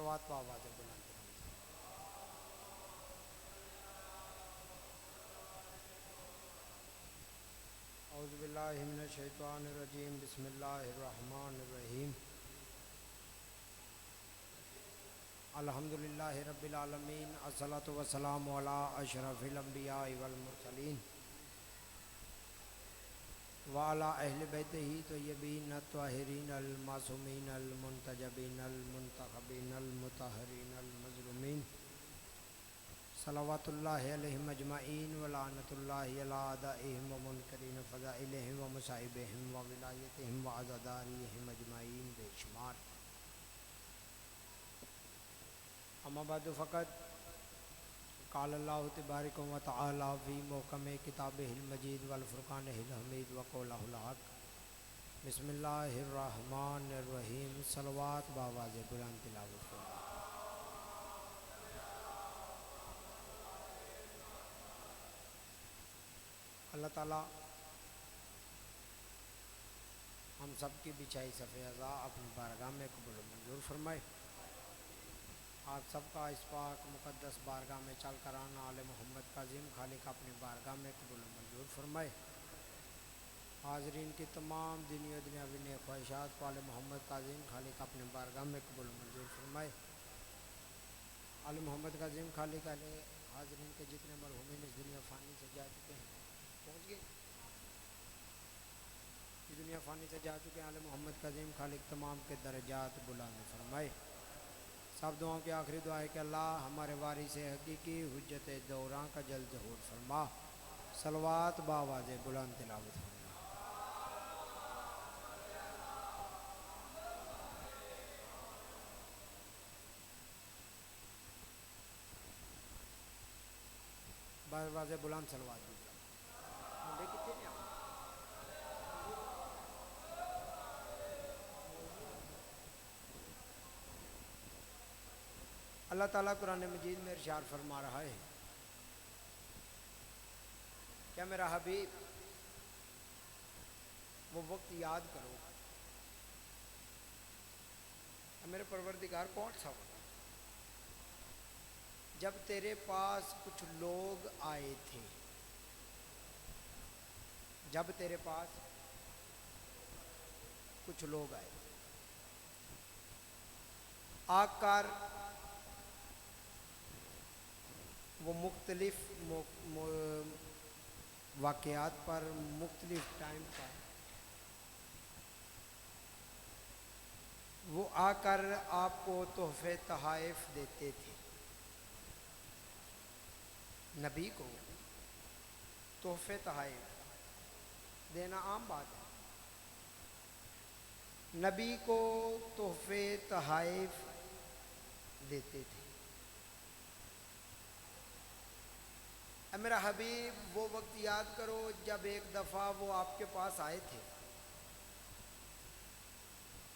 सलवात पा आवाज़ बुलंद। औज़ु बिल्लाहि मिनश शैतानिर रजीम बिस्मिल्लाहिर रहमानिर रहीम। अल्हम्दुलिल्लाहि रब्बिल आलमीन अस्सलातु वस्सलामु अला अशरफिल अंबियाइ वल मुरसलीन व अला अहलि बैतिही तय्यबीन अत्ताहिरीन अल मासूमीन अल मुंतजबीन अल मुंतखबीन अल मुतहहरीन अल मज़लूमीन सलवातुल्लाहि अलैहिम अजमईन व लानतुल्लाहि अला आदाइहिम व मुनकरीन फ़ज़ाइलिहिम व मसाइबिहिम व विलायतिहिम व अज़ादारिहिम अजमईन बेशुमार। अम्मा बअदु फ़क़द क़ाल अल्लाहु तबारक व तआला फ़ी मुहकम किताबिहिल मजीद वल फ़ुरक़ानिहिल हमीद व क़ौलिहिल हक़। बिस्मिल्लाहिर रहमानिर रहीम। सलवात बावाज़ बुलंद तिलावत फरमाएं। अल्लाह ताला हम सब की बिछाई सफ़े अज़ा अपनी बारगाह में कबूल मंजूर फरमाए। आप सबका इस पाक मुक़द्दस बारगाह में चल कर आना आले मोहम्मद काज़िम खालिक अपनी बारगाह में कबूल मंजूर फरमाए। हाज़रीन की तमाम दीनी और दुनियावी नेक ख्वाहिशात को आले मोहम्मद काज़िम खालिक अपनी बारगाह में कबूल मंजूर फरमाए। आले मोहम्मद काज़िम खालिक आले हाज़रीन के जितने मरहूमीन इस दुनिया फ़ानी से जा चुके हैं, पहुँच गए, इस दुनिया फ़ानी से जा चुके हैं, आले मोहम्मद काज़िम खालिक तमाम के दर्जात बुलंद फरमाए। सब दुआओं की आखिरी दुआ है कि अल्लाह हमारे वारिस हकीकी हुज्जत दौरां का जल्द ज़हूर फरमा। सलवात बावाज़ बुलंद तिलावत फरमा। बावाज़ बुलंद सलवात भी मुंडे कितने ने अल्लाह ताला कुरान मजीद में इरशाद फरमा रहा है, क्या मेरा हबीब वो वक्त याद करो, मेरे परवरदिगार कौन सा वक्त जब तेरे पास कुछ लोग आए थे, जब तेरे पास कुछ लोग आए आकर वो मुख्तलिफ वाक़यात पर मुख्तलिफ टाइम पर वो आकर आपको तोहफ़े तहाइफ देते थे। नबी को तोहफ़े तहाइफ देना आम बात है। नबी को तोहफ़े तहाइफ देते थे। मेरा हबीब वो वक्त याद करो जब एक दफ़ा वो आपके पास आए थे।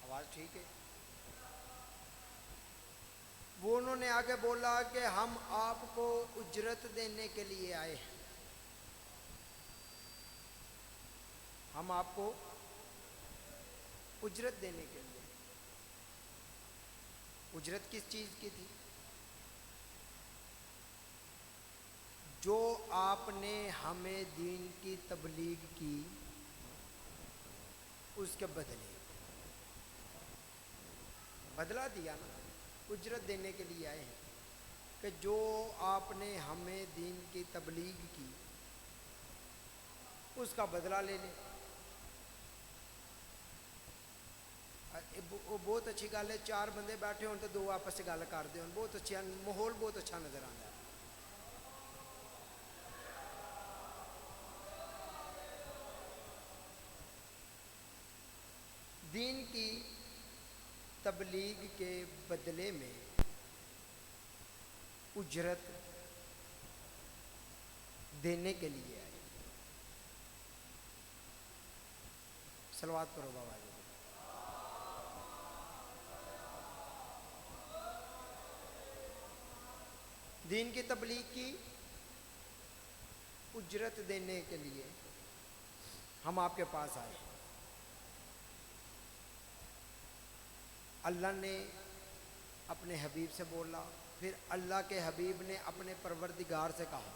आवाज़ ठीक है? वो उन्होंने आगे बोला कि हम आपको उजरत देने के लिए आए हैं, हम आपको उजरत देने के लिए। उजरत किस चीज़ की थी? जो आपने हमें दीन की तबलीग की उसके बदले बदला दिया ना, उजरत देने के लिए आए हैं कि जो आपने हमें दीन की तबलीग की उसका बदला ले लें। वो बहुत अच्छी गल है, चार बंदे बैठे हो तो दो आपस में गल करते हो, बहुत अच्छा माहौल, बहुत अच्छा नज़र आता है। दीन की तबलीग के बदले में उजरत देने के लिए आए। सलवात करो बाबा जी। दीन की तबलीग की उजरत देने के लिए हम आपके पास आए। अल्लाह ने अपने हबीब से बोला, फिर अल्लाह के हबीब ने अपने परवरदिगार से कहा,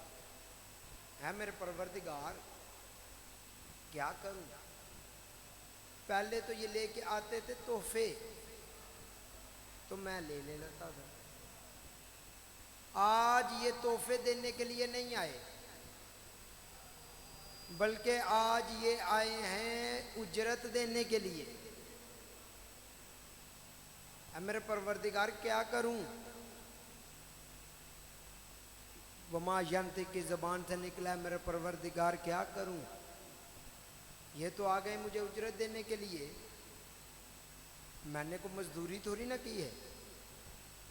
है मेरे परवरदिगार क्या करूं? पहले तो ये लेके आते थे तोहफे, तो मैं ले लेता था। आज ये तोहफे देने के लिए नहीं आए, बल्कि आज ये आए हैं उजरत देने के लिए। अब मेरे परवरदिगार क्या करूं? वमा यंतिक की ज़बान से निकला है, मेरे परवरदिगार क्या करूं? ये तो आ गए मुझे उजरत देने के लिए, मैंने को मजदूरी थोड़ी ना की है,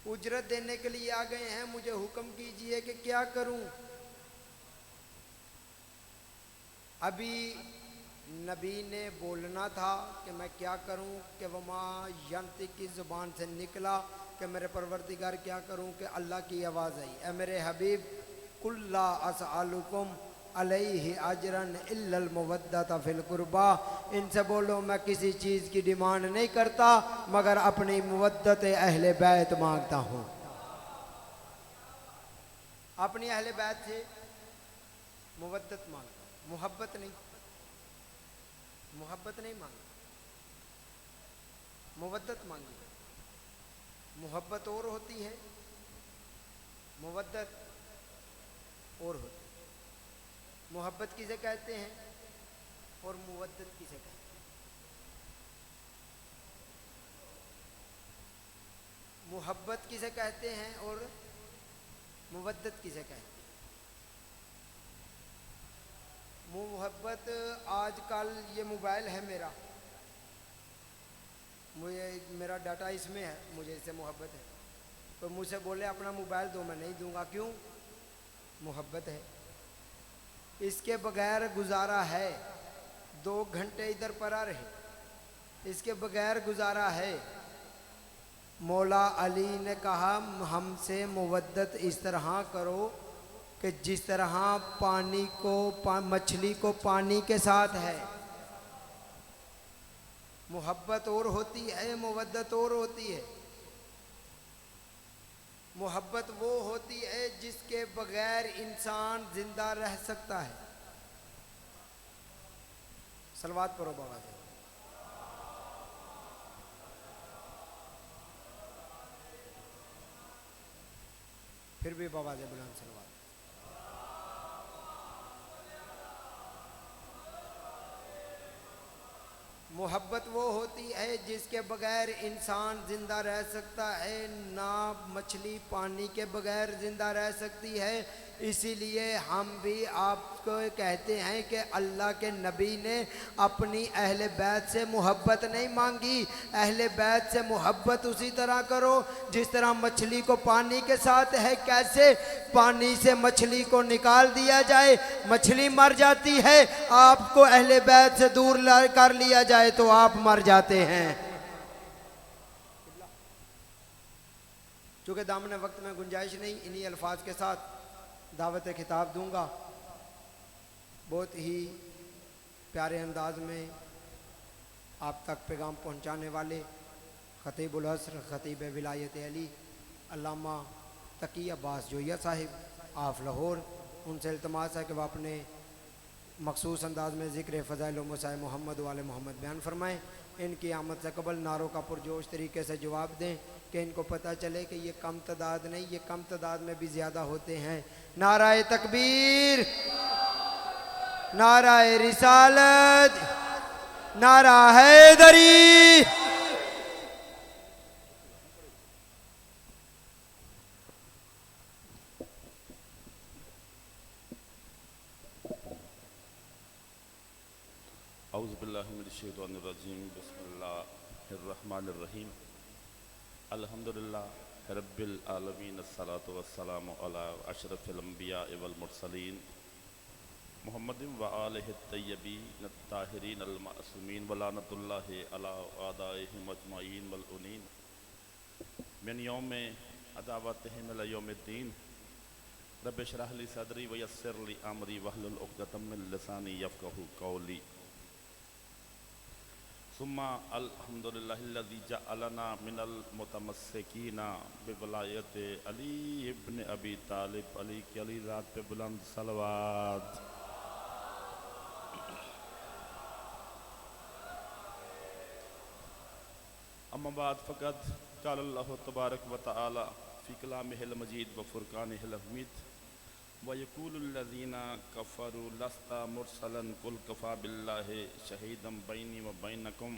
उजरत देने के लिए आ गए हैं, मुझे हुक्म कीजिए कि क्या करूं? अभी नबी ने बोलना था कि मैं क्या करूं, कि वमा यंतिक की ज़ुबान से निकला कि मेरे परवरदिगार क्या करूं, कि अल्लाह की आवाज़ आई, ए मेरे हबीब कुल्ला असअलुकुम अलैहि अजरन इल्लल मुवद्दत फिल कुर्बा, इनसे बोलो मैं किसी चीज़ की डिमांड नहीं करता मगर अपनी मुवद्दत अहले बैत मांगता हूँ। अपनी अहले बैत से मुवद्दत मांगता हूँ, मोहब्बत नहीं, मोहब्बत नहीं मांगी, मुवद्दत मांगी। मोहब्बत और होती है, मुवद्दत और होती है। मोहब्बत किसे कहते हैं और मुवद्दत किसे कहते हैं? मोहब्बत किसे कहते हैं और मुवद्दत किसे कहते हैं? मोहब्बत, आजकल ये मोबाइल है मेरा, मुझे मेरा डाटा इसमें है, मुझे इससे मोहब्बत है, तो मुझसे बोले अपना मोबाइल दो, मैं नहीं दूंगा। क्यों? मोहब्बत है, इसके बगैर गुजारा है, 2 घंटे इधर पड़ा रहे, इसके बगैर गुजारा है। मौला अली ने कहा हमसे मुवद्दत इस तरह करो कि जिस तरह पानी को मछली को पानी के साथ है। मोहब्बत और होती है, मुवद्दत और होती है। मोहब्बत वो होती है जिसके बगैर इंसान जिंदा रह सकता है। सलवात पढ़ो बाबा जी। फिर भी बाबा जी बुलंद सलवात। मोहब्बत वो होती है जिसके बगैर इंसान जिंदा रह सकता है, ना मछली पानी के बगैर जिंदा रह सकती है। इसीलिए हम भी आपको कहते हैं कि अल्लाह के नबी ने अपनी अहले बैत से मोहब्बत नहीं मांगी। अहले बैत से मोहब्बत उसी तरह करो जिस तरह मछली को पानी के साथ है। कैसे? पानी से मछली को निकाल दिया जाए, मछली मर जाती है, आपको अहले बैत से दूर कर लिया जाए तो आप मर जाते हैं। चूँकि दामन वक्त में गुंजाइश नहीं, इन्हीं अल्फाज के साथ दावत खिताब दूंगा। बहुत ही प्यारे अंदाज में आप तक पैगाम पहुंचाने वाले ख़तीबुल असर ख़तीब विलायत अली अल्लामा तकी अब्बास जोया साहिब आफ लाहौर, उनसे इल्तमास है कि वह अपने मखसूस अंदाज में ज़िक्र फ़ज़ाइल मसाए मोहम्मद वाले मोहम्मद बयान फरमाएँ। इनकी आमद से कबल नारों का पुरजोश तरीके से जवाब दें कि इनको पता चले कि ये कम तादाद नहीं, ये कम तादाद में भी ज़्यादा होते हैं। नाराए तकबीर, नाराए रिसालत, नारा हैदरी। औज़ुबिल्लाहि मिनश्शैतानिर्रजीम, बिस्मिल्लाहिर्रहमानिर्रहीम, अल्हम्दुलिल्लाहि रब्बिल आलमीन, अस्सलातु वस्सलामु अला अशरफिल अंबिया वल मुरसलीन मुहम्मदिन व आलिहि तय्यबीन अत्ताहिरीन अल मासूमीन व लानतुल्लाहि अला आदाइहिम अजमाइन वल उनीन मिन यौम अदावतिहिम इला यौमिद्दीन। रब्बि इश्रह ली सदरी व यस्सिर ली अमरी वहलुल उक़दतम मिन लिसानी यफ़क़हू क़ौली। सुम्मा अल्हम्दुलिल्लाहिल्लज़ी जअलना मिनल मुतमस्सिकीना बिवलायत अली इब्न अबी तालिब अली की अली ज़ात पे बुलंद सलवात। अम्मा बाद फ़क़द क़ाल अल्लाहु तबारक व तआला फ़ी कलामिहिल मजीद व फ़ुरक़ानिहिल हमीद व यक़ूलुल्लज़ीना कफ़रू लस्ता मुरसलन कुल कफ़ा बिल्लाहि शहीदम बैनी व बैनकुम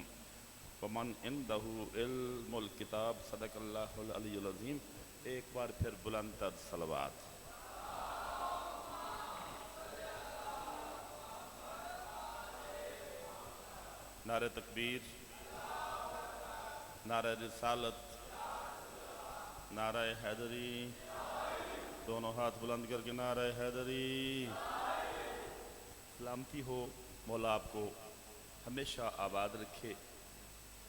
व मन इंदहु इल्मुल किताब सदक़ल्लाहुल अलीयुल अज़ीम। एक बार फिर बुलंद तर सलवात। नारे तकबीर, नारे रिसालत, नारे हैदरी, दोनों हाथ बुलंद करके नारे हैदरी। सलामती हो, मौला आपको हमेशा आबाद रखे।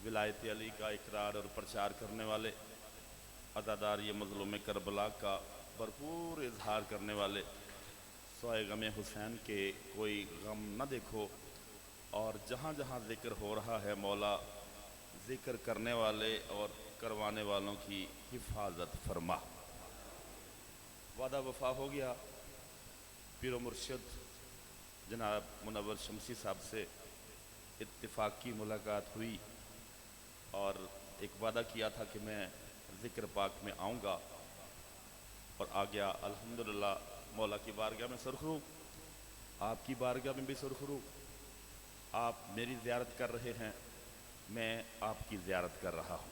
विलायत अली का इकरार और प्रचार करने वाले, अज़ादार ये मज़लूम करबला का भरपूर इजहार करने वाले, सोए गम हुसैन के कोई गम न देखो। और जहाँ जहाँ ज़िक्र हो रहा है मौला, ज़िक्र करने वाले और करवाने वालों की हिफाजत फरमा। वादा वफा हो गया। पीर मुर्शिद जनाब मुनव्वर शमसी साहब से इत्तिफाकी मुलाकात हुई और एक वादा किया था कि मैं ज़िक्र पाक में आऊँगा और आ गया। अल्हम्दुलिल्लाह मौला की बारगाह में सुरखरू, आपकी बारगाह में भी सुरखरू। आप मेरी ज़ियारत कर रहे हैं, मैं आपकी ज़ियारत कर रहा हूँ।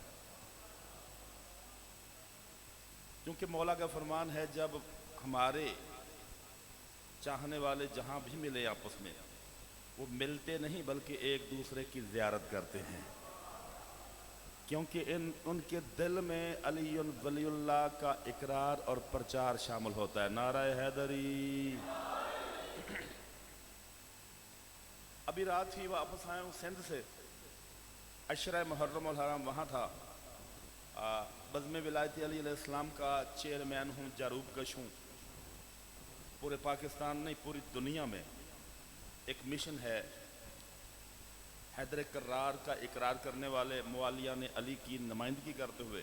क्योंकि मौला का फरमान है, जब हमारे चाहने वाले जहाँ भी मिले आपस में, वो मिलते नहीं बल्कि एक दूसरे की ज़ियारत करते हैं। क्योंकि उनके दिल में अली वलीउल्लाह का इकरार और प्रचार शामिल होता है। नाराए हैदरी। अभी रात ही वापस आया हूँ सिंध से, अशरा मुहर्रम अल हराम वहाँ था। बज़्म विलायत अली अलैहिस्सलाम का चेयरमैन हूँ, जारूब कश हूँ। पूरे पाकिस्तान नहीं, पूरी दुनिया में एक मिशन है, हैदर कर्रार का इकरार करने वाले मुआलिया ने अली की नुमाइंदगी करते हुए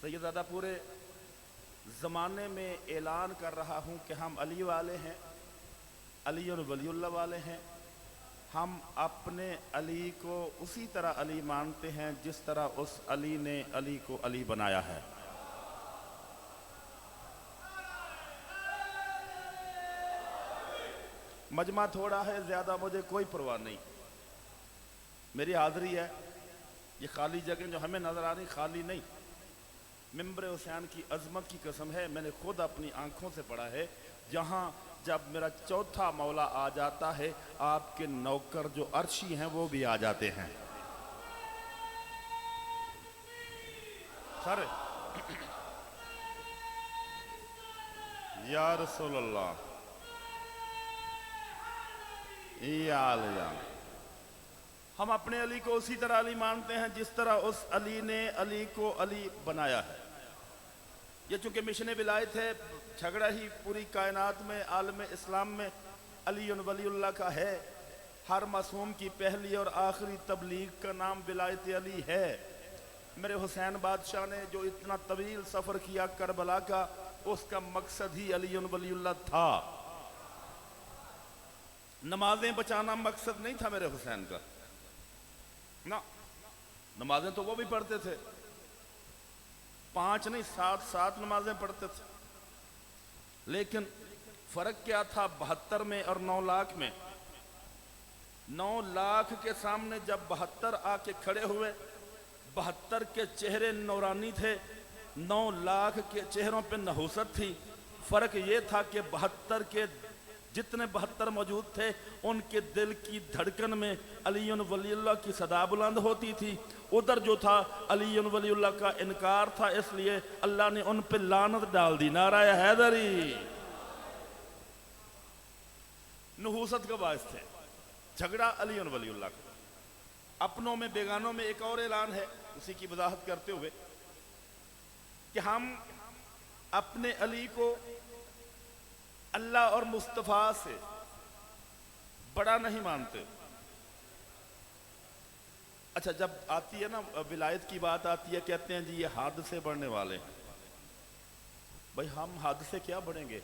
सैयदज़ादा पूरे ज़माने में ऐलान कर रहा हूँ कि हम अली वाले हैं, अली और वलीउल्लाह वाले हैं। हम अपने अली को उसी तरह अली मानते हैं जिस तरह उस अली ने अली को अली बनाया है। मजमा थोड़ा है, ज़्यादा मुझे कोई परवाह नहीं। मेरी हाज़िरी है, ये खाली जगह जो हमें नज़र आ रही खाली नहीं। मिंबर हुसैन की अज़मत की कसम है, मैंने खुद अपनी आंखों से पढ़ा है। जहाँ जब मेरा चौथा मौला आ जाता है, आपके नौकर जो अर्शी हैं वो भी आ जाते हैं। सर या रसूल अल्लाह, हम अपने अली को उसी तरह अली मानते हैं जिस तरह उस अली ने अली को अली बनाया है। ये चूंकि मिशन विलायत है, झगड़ा ही पूरी कायनात में, आलम इस्लाम में अली वलीउल्लाह का है। हर मासूम की पहली और आखिरी तबलीग का नाम विलायत अली है। मेरे हुसैन बादशाह ने जो इतना तवील सफ़र किया करबला का, उसका मकसद ही अली वलीउल्लाह था। नमाजें बचाना मकसद नहीं था मेरे हुसैन का ना, नमाजें तो वो भी पढ़ते थे, 5 नहीं 7 नमाजें पढ़ते थे। लेकिन फर्क क्या था 72 में और 9 लाख में? 9 लाख के सामने जब 72 आके खड़े हुए, 72 के चेहरे नौरानी थे, 9 लाख के चेहरों पे नहूसत थी। फर्क ये था कि 72 के जितने 72 मौजूद थे, उनके दिल की धड़कन में अली वलीउल्लाह की सदा बुलंद होती थी। उधर जो था अली वलीउल्लाह का इनकार था, इसलिए अल्लाह ने उन पे लानत डाल दी। नाराए हैदरी। नहूसत का बायस थे, झगड़ा अली वलीउल्लाह का। अपनों में बेगानों में एक और ऐलान है, उसी की वजाहत करते हुए कि हम अपने अली को अल्लाह और मुस्तफ़ा से बड़ा नहीं मानते। अच्छा, जब आती है ना विलायत की बात आती है, कहते हैं जी ये हद से बढ़ने वाले हैं। भाई हम हद से क्या बढ़ेंगे?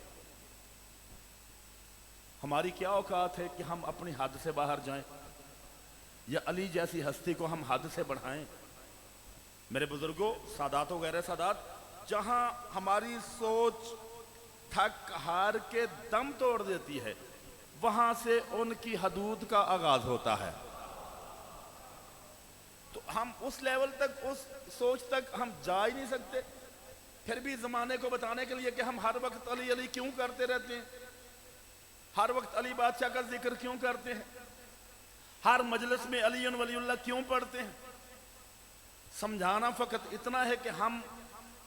हमारी क्या औकात है कि हम अपनी हद से बाहर जाएं, या अली जैसी हस्ती को हम हद से बढ़ाएं? मेरे बुजुर्गों, सादात वगैरह सादात, जहां हमारी सोच थक हार के दम तोड़ देती है, वहां से उनकी हदूद का आगाज होता है। तो हम उस लेवल तक, उस सोच तक हम जा ही नहीं सकते। फिर भी जमाने को बताने के लिए कि हम हर वक्त अली अली क्यों करते रहते हैं, हर वक्त अली बादशाह का जिक्र क्यों करते हैं, हर मजलिस में अली वलीउल्लाह क्यों पढ़ते हैं, समझाना फकत इतना है कि हम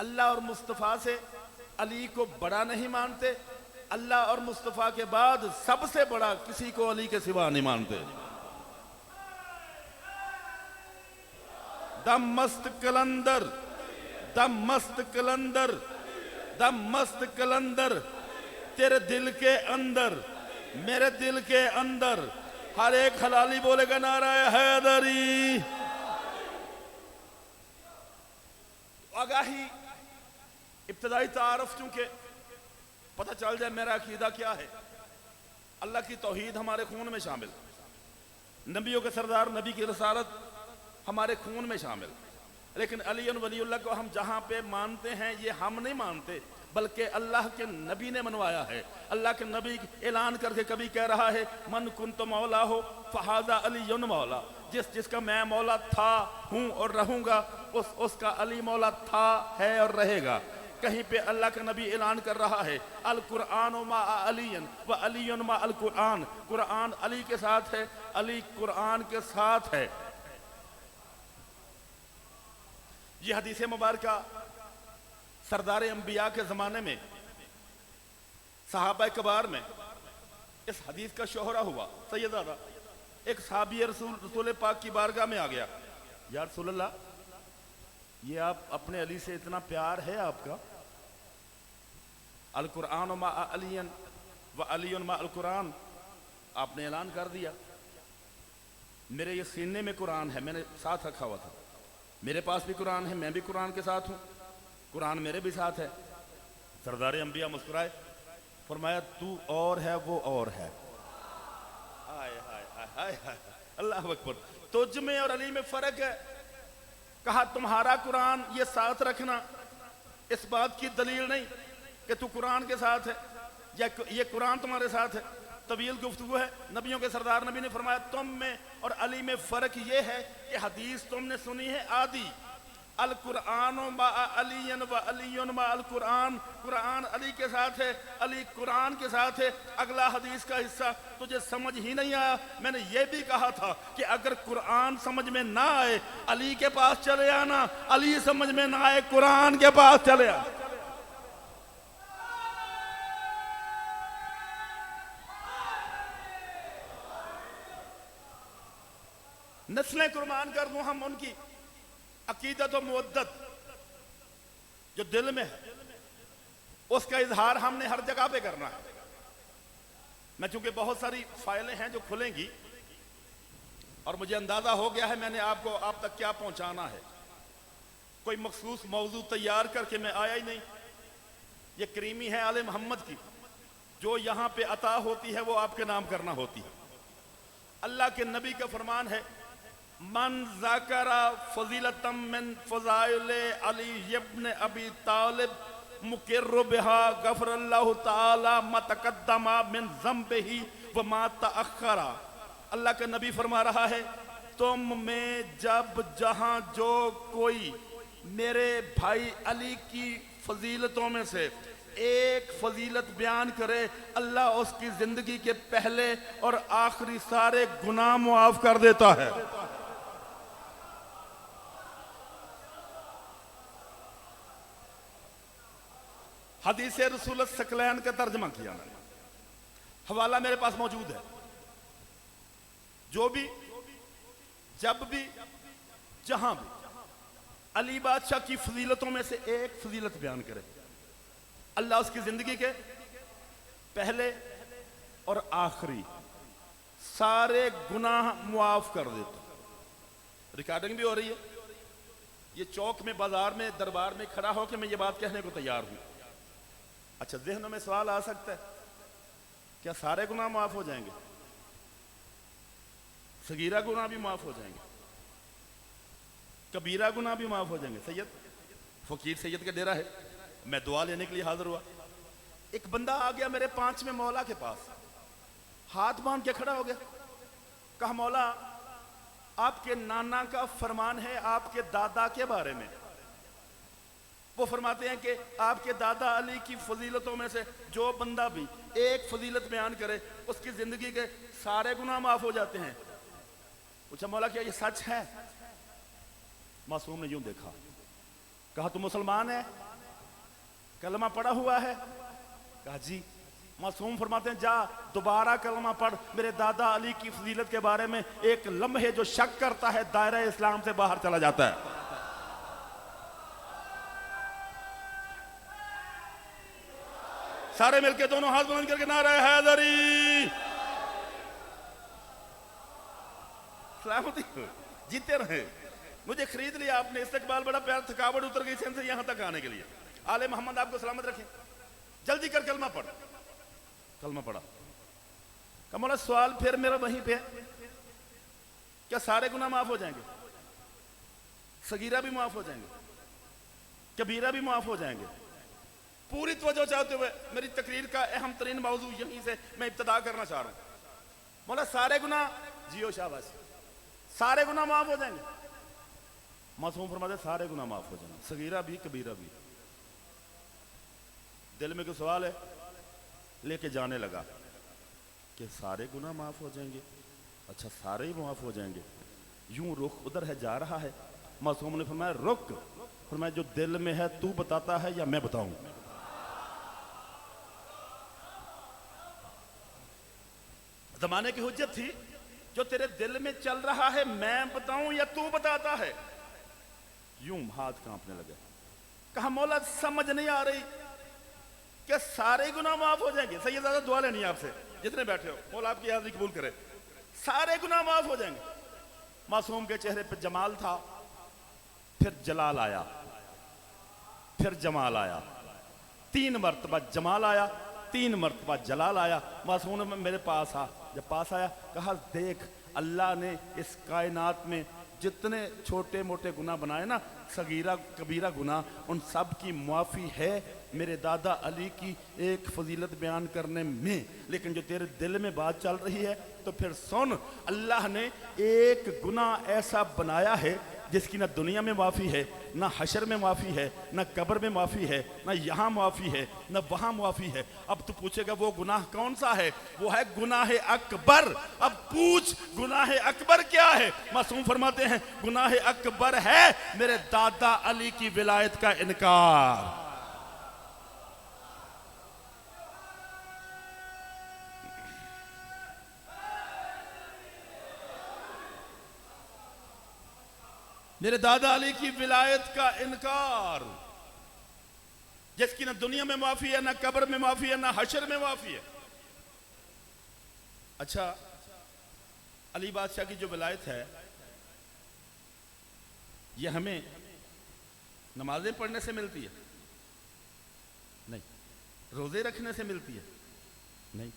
अल्लाह और मुस्तफ़ा से अली को बड़ा नहीं मानते, अल्लाह और मुस्तफ़ा के बाद सबसे बड़ा किसी को अली के सिवा नहीं मानते। दम मस्त कलंदर, दम मस्त कलंदर, दम मस्त कलंदर, तेरे दिल के अंदर, मेरे दिल के अंदर हर एक हलाली बोलेगा नाराए हैदरी। आगाही, इब्तदाई तारफ, चूंकि पता चल जाए मेरा अकीदा क्या है। अल्लाह की तौहीद हमारे खून में शामिल, नबियों के सरदार नबी की रसालत हमारे खून में शामिल। लेकिन अली वलीउल्लाह को हम जहां पे मानते हैं, ये हम नहीं मानते, बल्कि अल्लाह के नबी ने मनवाया है। अल्लाह के नबी ऐलान करके कभी कह रहा है, मन कुंत मौला हो फहाजा अली मौला, जिसका मैं मौला था, हूं और रहूंगा, उसका अली मौला था, है और रहेगा। कहीं पे अल्लाह का नबी ऐलान कर रहा है, अल कुरआन मा अलियन व अलियन मा अल कुरआन, कुरआन अली के साथ है, अली कुरआन के साथ है। ये हदीस मुबारका सरदार अंबिया के ज़माने में, सहाबा कबार में इस हदीस का शोहरा हुआ। सैयदादा एक साहबी रसूल पाक की बारगाह में आ गया, या रसूलल्लाह, ये आप अपने अली से इतना प्यार है आपका, अल कुरआन मा अलियन व अलियन मा अल कुरआन आपने ऐलान कर दिया। मेरे ये सीने में कुरान है, मैंने साथ रखा हुआ था, मेरे पास भी कुरान है, मैं भी कुरान के साथ हूँ, कुरान मेरे भी साथ है। सरदार अंबिया मुस्कुराए, फरमाया तू और है वो और है। हाय हाय हाय हाय हाय, अल्लाह अकबर। तुझ में और अली में फर्क है। कहा तुम्हारा कुरान ये साथ रखना इस बात की दलील नहीं कि तू कुरान के साथ है या ये कुरान तुम्हारे साथ है, तवील गुफ्तगू है। नबियों के सरदार नबी ने फरमाया तुम में और अली में फर्क ये है कि हदीस तुमने सुनी है आदि, अल कुरआन मा अलियन व अलियन मा अल कुरआन, कुरान अली के साथ है, अली कुरान के साथ है। अगला हदीस का हिस्सा तुझे समझ ही नहीं आया। मैंने ये भी कहा था कि अगर कुरान समझ में ना आए अली के पास चले आना, अली समझ में ना आए कुरान के पास चले आ। नस्लें कुर्बान कर दूं हम उनकी अकीदत और मुवद्दत जो दिल में है, उसका इजहार हमने हर जगह पे करना है। मैं चूंकि बहुत सारी फाइलें हैं जो खुलेंगी और मुझे अंदाजा हो गया है मैंने आपको आप तक क्या पहुंचाना है, कोई मखसूस मौजू तैयार करके मैं आया ही नहीं। ये करीमी है आले मोहम्मद की, जो यहां पे अता होती है वो आपके नाम करना होती है। अल्लाह के नबी का फरमान है, मन ज़ाकरा फजीलतम मिन फज़ाइल अली इब्न अबी तालिब मुकिर्र बिहा गफरल्लाहु ताला मा तक़द्दमा मिन ज़म्बिही व मा तअख़्ख़रा। अल्लाह का नबी फरमा रहा है, तुम में जब जहां जो कोई मेरे भाई अली की फजीलतों में से एक फजीलत बयान करे, अल्लाह उसकी जिंदगी के पहले और आखिरी सारे गुनाह मुआफ कर देता है। हदीस रसूल सकलैन का तर्जमा किया मैंने, हवाला मेरे पास मौजूद है। जो भी जब भी जहां भी अली बादशाह की फजीलतों में से एक फजीलत बयान करे, अल्लाह उसकी जिंदगी के पहले और आखिरी सारे गुनाह मुआफ कर देता। रिकॉर्डिंग भी हो रही है। ये चौक में, बाजार में, दरबार में खड़ा होकर मैं ये बात कहने को तैयार हूं। अच्छा, ज़हनों में सवाल आ सकता है, क्या सारे गुनाह माफ हो जाएंगे? सगीरा गुनाह भी माफ हो जाएंगे, कबीरा गुनाह भी माफ हो जाएंगे? सैयद फकीर सैयद का डेरा है, मैं दुआ लेने के लिए हाजिर हुआ। एक बंदा आ गया मेरे 5वें मौला के पास, हाथ बांध के खड़ा हो गया। कहा, मौला आपके नाना का फरमान है आपके दादा के बारे में। वो फरमाते हैं कि आपके दादा अली की फजीलतों में से जो बंदा भी एक फजीलत बयान करे उसकी जिंदगी के सारे गुनाह माफ हो जाते हैं। पूछा, मौला क्या ये सच है? मासूम ने यूं देखा, कहा, तू मुसलमान है, कलमा पढ़ा हुआ है? कहा, जी। मासूम फरमाते हैं, जा दोबारा कलमा पढ़, मेरे दादा अली की फजीलत के बारे में एक लम्हे जो शक करता है दायरा इस्लाम से बाहर चला जाता है। सारे मिलके दोनों हाथ बुलंद करके नारा हैदरी, सलामती जीते रहे। मुझे खरीद लिया आपने, इस्तकबाल बड़ा प्यार, थकावट उतर गई से यहां तक आने के लिए। आले मोहम्मद आपको सलामत रखें, जल्दी कर कलमा पढ़। कलमा पढ़ा। कमला सवाल फिर मेरा वहीं पे, क्या सारे गुनाह माफ हो जाएंगे? सगीरा भी माफ हो जाएंगे, कबीरा भी माफ हो जाएंगे? पूरी तवज्जो चाहते हुए मेरी तकरीर का अहम तरीन मौजू यहीं से मैं इब्तिदा करना चाह रहा हूं। मौला सारे गुनाह, जियो शाबाश, सारे गुनाह माफ हो जाएंगे? मासूम फरमाते सारे गुनाह माफ हो जाएंगे, सगीरा भी कबीरा भी। दिल में कोई सवाल है, लेके जाने लगा कि सारे गुनाह माफ हो जाएंगे। अच्छा, सारे ही माफ हो जाएंगे? यूं रुख उधर है, जा रहा है। मासूम ने फरमाया, रुक। फरमाया, जो दिल में है तू बताता है या मैं बताऊं? जमाने की हुज्जत थी, जो तेरे दिल में चल रहा है मैं बताऊं या तू बताता है? यूं हाथ कांपने लगे। कहा, मौला समझ नहीं आ रही, क्या सारे गुनाह माफ हो जाएंगे? सैयद ज़्यादा दुआ लेनी है आपसे, जितने बैठे हो, मौला आपकी हाजिरी कबूल करे। सारे गुनाह माफ हो जाएंगे? मासूम के चेहरे पे जमाल था, फिर जलाल आया, फिर जमाल आया, 3 मरतबा जमाल आया, 3 मरतबा जलाल आया। मासूम ने मेरे पास आ, जब पास आया, कहा, देख अल्लाह ने इस कायनात में जितने छोटे मोटे गुनाह बनाए ना, सगीरा कबीरा गुनाह, उन सब की मुआफ़ी है मेरे दादा अली की एक फजीलत बयान करने में। लेकिन जो तेरे दिल में बात चल रही है, तो फिर सुन, अल्लाह ने एक गुनाह ऐसा बनाया है जिसकी ना दुनिया में माफ़ी है, ना हशर में माफ़ी है, ना कब्र में माफ़ी है, ना यहाँ माफ़ी है, ना वहाँ माफ़ी है। अब तू पूछेगा वो गुनाह कौन सा है? वो है गुनाह अकबर। अब पूछ, गुनाह अकबर क्या है? मासूम फरमाते हैं, गुनाह अकबर है मेरे दादा अली की विलायत का इनकार। मेरे दादा अली की विलायत का इनकार, जिसकी ना दुनिया में माफी है, ना कब्र में माफी है, ना हशर में माफी है। अच्छा, अली बादशाह की जो विलायत है, यह हमें नमाजें पढ़ने से मिलती है? नहीं। रोजे रखने से मिलती है? नहीं।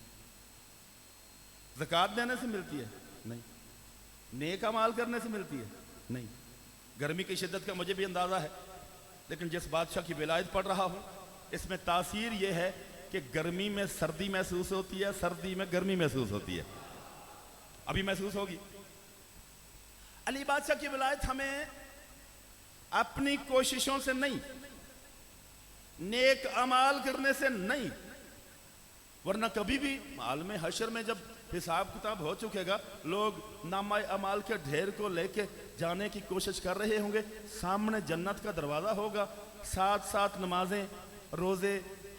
ज़कात देने से मिलती है? नहीं। नेक अमाल करने से मिलती है? नहीं। गर्मी की शिद्दत का मुझे भी अंदाज़ा है, लेकिन जिस बादशाह की विलायत पढ़ रहा हूँ, इसमें तासीर यह है कि गर्मी में सर्दी महसूस होती है, सर्दी में गर्मी महसूस होती है। अभी महसूस होगी। अली बादशाह की विलायत हमें अपनी कोशिशों से नहीं, नेक अमाल करने से नहीं, वरना कभी भी आलम हशर में जब हिसाब किताब हो चुकेगा, लोग नामा अमाल के ढेर को लेके जाने की कोशिश कर रहे होंगे, सामने जन्नत का दरवाज़ा होगा, साथ साथ नमाजें, रोज़े,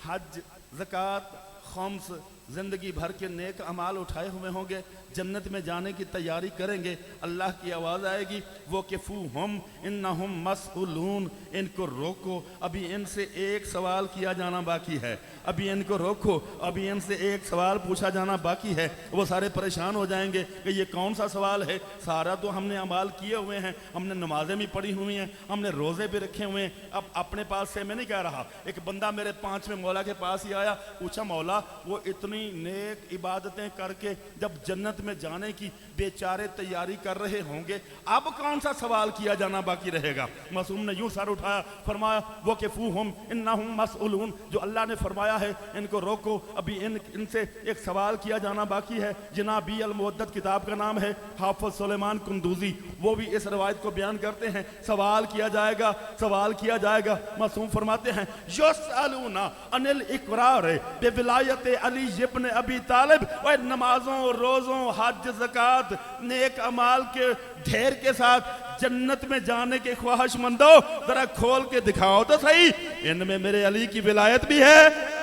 हज, ज़कात, खम्स, ज़िंदगी भर के नेक अमाल उठाए हुए होंगे, जन्नत में जाने की तैयारी करेंगे, अल्लाह की आवाज़ आएगी वो किफू हम इन्नहुम मसऊलून, इनको रोको, अभी इनसे एक सवाल किया जाना बाकी है, अभी इनको रोको, अभी इनसे एक सवाल पूछा जाना बाकी है। वो सारे परेशान हो जाएंगे कि ये कौन सा सवाल है, सारा तो हमने अमाल किए हुए हैं, हमने नमाजें भी पढ़ी हुई हैं, हमने रोज़े भी रखे हुए हैं। अब अपने पास से मैं नहीं कह रहा, एक बंदा मेरे 5वें मौला के पास ही आया, पूछा मौला वो इतनी नेक इबादतें करके जब जन्नत में जाने की बेचारे तैयारी कर रहे होंगे, अब कौन सा सवाल किया जाना बाकी रहेगा। मासूम ने यूं सर उठाया, फरमाया वो किफूहुम इन्नहुम मसऊलून, जो अल्लाह ने फरमाया है इनको रोको, अभी इनसे एक सवाल किया जाना बाकी है। जनाबी अल मुवद्दत किताब का नाम है, हाफिज सुलेमान कुंदूजी, वो भी इस रवायत को बयान करते हैं, सवाल किया जाएगा, सवाल किया जाएगा। मासूम फरमाते हैं युसअलूना अनिल इकरार बिविलायत अली इब्न अबी तालिब, और नमाजों, रोज़ों, हज, ज़कात, नेक अमाल के ढेर के साथ जन्नत में जाने के ख्वाहिशमंदों जरा खोल के दिखाओ तो सही, इनमें मेरे अली की विलायत भी है।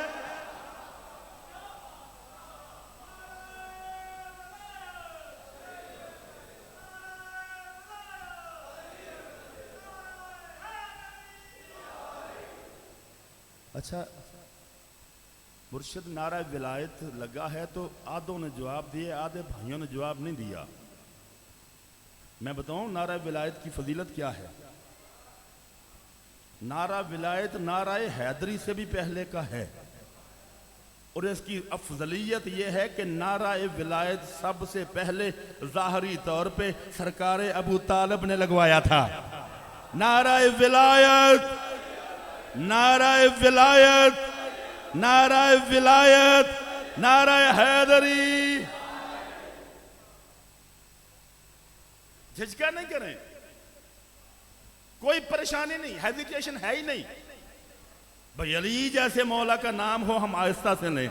अच्छा, मुर्शिद नारा विलायत लगा है तो आधों ने जवाब दिए, आधे भाइयों ने जवाब नहीं दिया। मैं बताऊं नारा विलायत की फजीलत क्या है। नारा विलायत नारा हैदरी से भी पहले का है, और इसकी अफजलियत यह है कि नारा विलायत सबसे पहले ज़ाहरी तौर पे सरकार अबू तालिब ने लगवाया था। नारा विलायत, नारा विलायत, नारा विलायत, नारा हैदरी। झिझका नहीं करें, कोई परेशानी नहीं, हेजिटेशन है ही नहीं। भाई अली जैसे मौला का नाम हो, हम आहिस्ता से लें।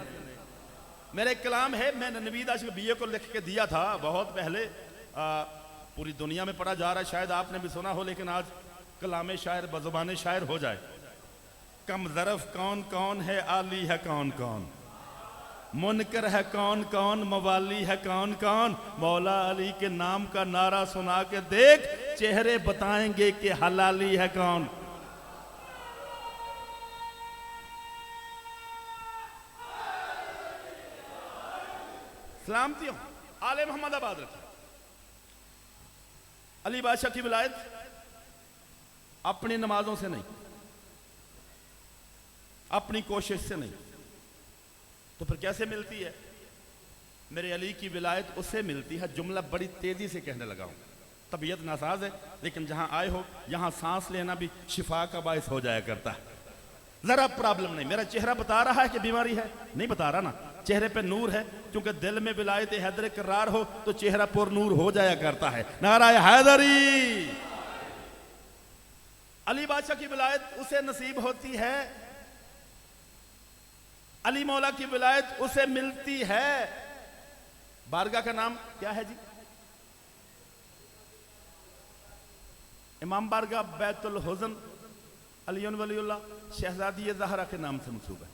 मेरा एक कलाम है, मैंने नवीद आशिक बीए को लिख के दिया था बहुत पहले, पूरी दुनिया में पढ़ा जा रहा है, शायद आपने भी सुना हो, लेकिन आज कलाम शायर बज़ुबान शायर हो जाए। कम ज़रफ़ कौन कौन है, आली है कौन कौन, मुनकर है कौन कौन, मवाली है कौन कौन, मौला अली के नाम का नारा सुना के देख, चेहरे बताएंगे कि हलाली है कौन। सलामती हो आले मोहम्मद आबाद रखिए। अली बादशाह की विलायत अपनी नमाजों से नहीं, अपनी कोशिश से नहीं, तो फिर कैसे मिलती है? मेरे अली की विलायत उससे मिलती है, जुमला बड़ी तेजी से कहने लगा हूं, तबीयत नासाज है, लेकिन जहां आए हो यहां सांस लेना भी शिफा का बायस हो जाया करता है। जरा प्रॉब्लम नहीं, मेरा चेहरा बता रहा है कि बीमारी है? नहीं बता रहा ना, चेहरे पे नूर है, क्योंकि दिल में विलायत हैदर करार हो तो चेहरा पुर नूर हो जाया करता है। नारा हैदरी। अली बादशाह की विलायत उसे नसीब होती है, अली मौला की विलायत उसे मिलती है। बारगाह का नाम क्या है जी? इमाम बारगाह बैतुल हुज़न अली वलीउल्लाह शहजादी ज़हरा के नाम से मंसूब है,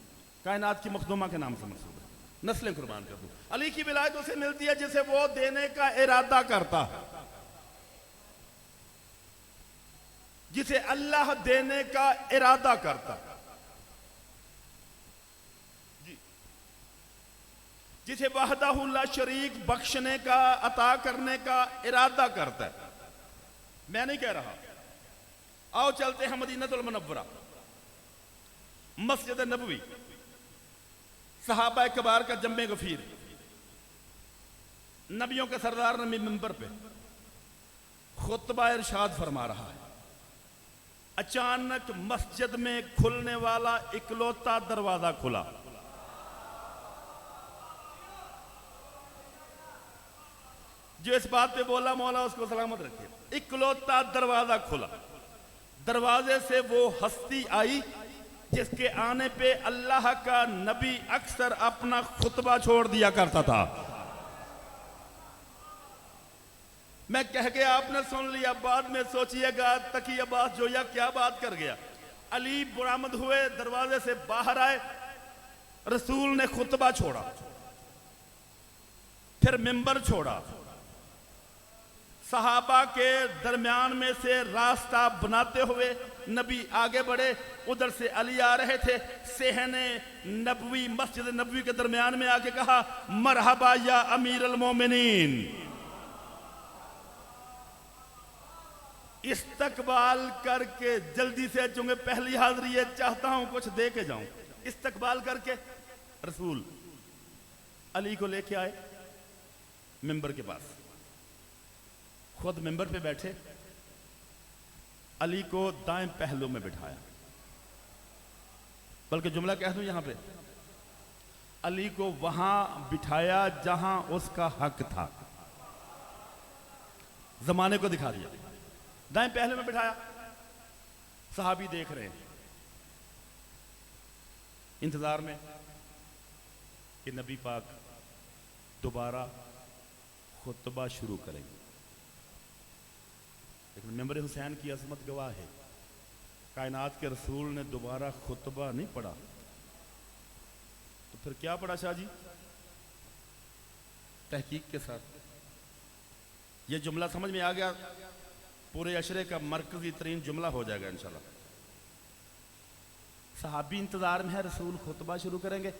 कायनात की मखदूमा के नाम से मंसूब है। नस्लें कुर्बान कर दूं। अली की विलायत उसे मिलती है जिसे वो देने का इरादा करता है, जिसे अल्लाह देने का इरादा करता है, जिसे वहदहु ला शरीक बख्शने का, अता करने का इरादा करता है। मैं नहीं कह रहा, आओ चलते हैं मदीनतुल मुनव्वरा, मस्जिद नबवी, सहाबा कबार का जम्मे गफीर, नबियों के सरदार नबी मिंबर पे खुतबा इरशाद फरमा रहा है। अचानक मस्जिद में खुलने वाला इकलौता दरवाजा खुला। जो इस बात पे बोला मौला उसको सलामत रखे। इकलौता दरवाजा खुला, दरवाजे से वो हस्ती आई जिसके आने पे अल्लाह का नबी अक्सर अपना खुतबा छोड़ दिया करता था। मैं कह गया, आपने सुन लिया, बाद में सोचिएगा तकी अब्बास जोया क्या बात कर गया। अली बरामद हुए, दरवाजे से बाहर आए, रसूल ने खुतबा छोड़ा। फिर मिंबर छोड़ा, सहाबा के दरमियान में से रास्ता बनाते हुए नबी आगे बढ़े। उधर से अली आ रहे थे। सेहने नबवी मस्जिद नबवी के दरमियान में आके कहा, मरहबा या अमीर अल मोमिनीन। इस्तकबाल करके जल्दी से, चूंकि पहली हाजिरी है, चाहता हूं कुछ दे के जाऊं। इस्तकबाल करके रसूल अली को लेके आए मिंबर के पास, खुद मिंबर पे बैठे, अली को दाएं पहलू में बिठाया। बल्कि जुमला कह दूं यहां पे, अली को वहां बिठाया जहां उसका हक था, जमाने को दिखा दिया। दाएं पहलू में बिठाया, सहाबी देख रहे हैं इंतजार में कि नबी पाक दोबारा खुतबा शुरू करेंगे। लेकिन मेंबर हुसैन की अजमत गवाह है, कायनात के रसूल ने दोबारा खुतबा नहीं पढ़ा, तो फिर क्या पढ़ा शाह जी? तहकीक के साथ ये जुमला समझ में आ गया, पूरे अशरे का मरकजी तरीन जुमला हो जाएगा इंशाल्लाह। सहाबी इंतजार में है, रसूल खुतबा शुरू करेंगे,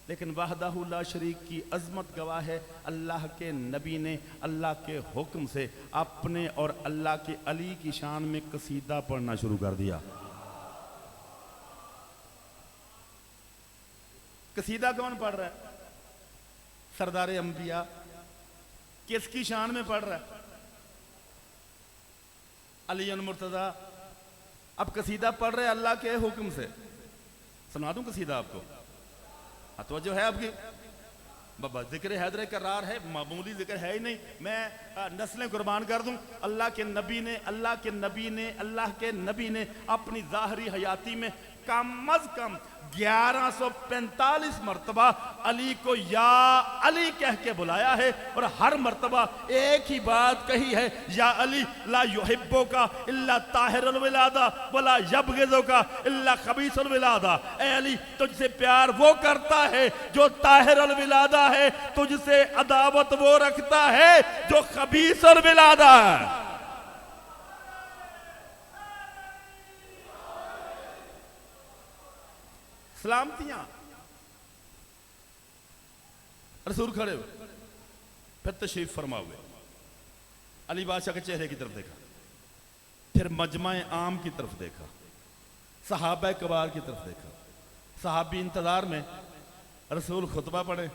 लेकिन वहदहू ला शरीक की अजमत गवाह है, अल्लाह के नबी ने अल्लाह के हुक्म से अपने और अल्लाह के अली की शान में कसीदा पढ़ना शुरू कर दिया। कसीदा कौन पढ़ रहा है? सरदार अंबिया। किसकी शान में पढ़ रहा है? अली मुर्तजा। अब कसीदा पढ़ रहे अल्लाह के हुक्म से। सुना दूं कसीदा आपको? तो जो है आपकी बाबा, जिक्र हैदर करार है, मामूली जिक्र है ही नहीं, मैं नस्लें कुर्बान कर दूं। अल्लाह के नबी ने अपनी ज़ाहरी हयाती में कम अज कम 1145 मरतबा अली को या अली कह के बुलाया है, और हर मरतबा एक ही बात कही है, या अली ला युहिब्बो का इल्ला ताहिरुल विलादा वला यबगिज़ो का इल्ला खबीसुल विलादा। ए अली, तुझसे प्यार वो करता है जो ताहिरुल विलादा है, तुझसे अदावत वो रखता है जो खबीसुल विलादा है। सलामतियां। रसूल खड़े हुए, फिर तशरीफ फरमा हुए, अली बादशाह के चेहरे की तरफ देखा, फिर मजमा आम की तरफ देखा, सहाबा कबार की तरफ देखा। सहाबी इंतजार में, रसूल खुतबा पढ़े,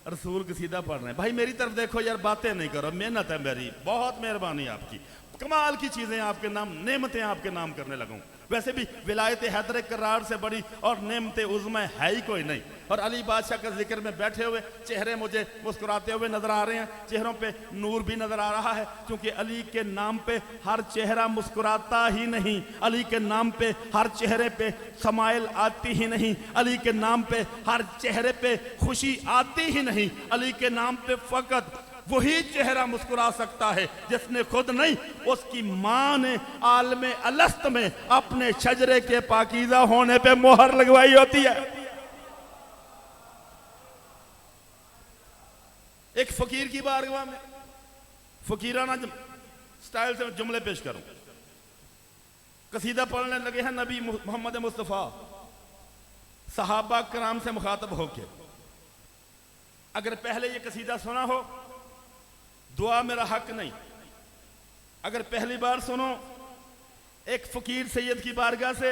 रसूल कसीदा पढ़ रहे हैं। भाई मेरी तरफ देखो यार, बातें नहीं करो, मेहनत है मेरी, बहुत मेहरबानी आपकी, कमाल की चीजें आपके नाम, नेमतें आपके नाम करने लगूं। वैसे भी विलायत हैदर करार से बड़ी और नेमत उज़्मा है ही कोई नहीं। और अली बादशाह के जिक्र में बैठे हुए चेहरे मुझे मुस्कुराते हुए नजर आ रहे हैं, चेहरों पे नूर भी नजर आ रहा है, क्योंकि अली के नाम पे हर चेहरा मुस्कुराता ही नहीं, अली के नाम पे हर चेहरे पे समाइल आती ही नहीं, अली के नाम पे हर चेहरे पे खुशी आती ही नहीं। अली के नाम पे फकत वही चेहरा मुस्कुरा सकता है जिसने खुद नहीं, उसकी मां ने आलमे अलस्त में अपने शजरे के पाकीज़ा होने पे मोहर लगवाई होती है। एक फकीर की बारगाह में फकीराना स्टाइल से जुमले पेश करूं। कसीदा पढ़ने लगे हैं नबी मोहम्मद मुस्तफ़ा सहाबा कराम से मुखातब होके। अगर पहले ये कसीदा सुना हो, दुआ मेरा हक नहीं। अगर पहली बार सुनो, एक फकीर सैयद की बारगाह से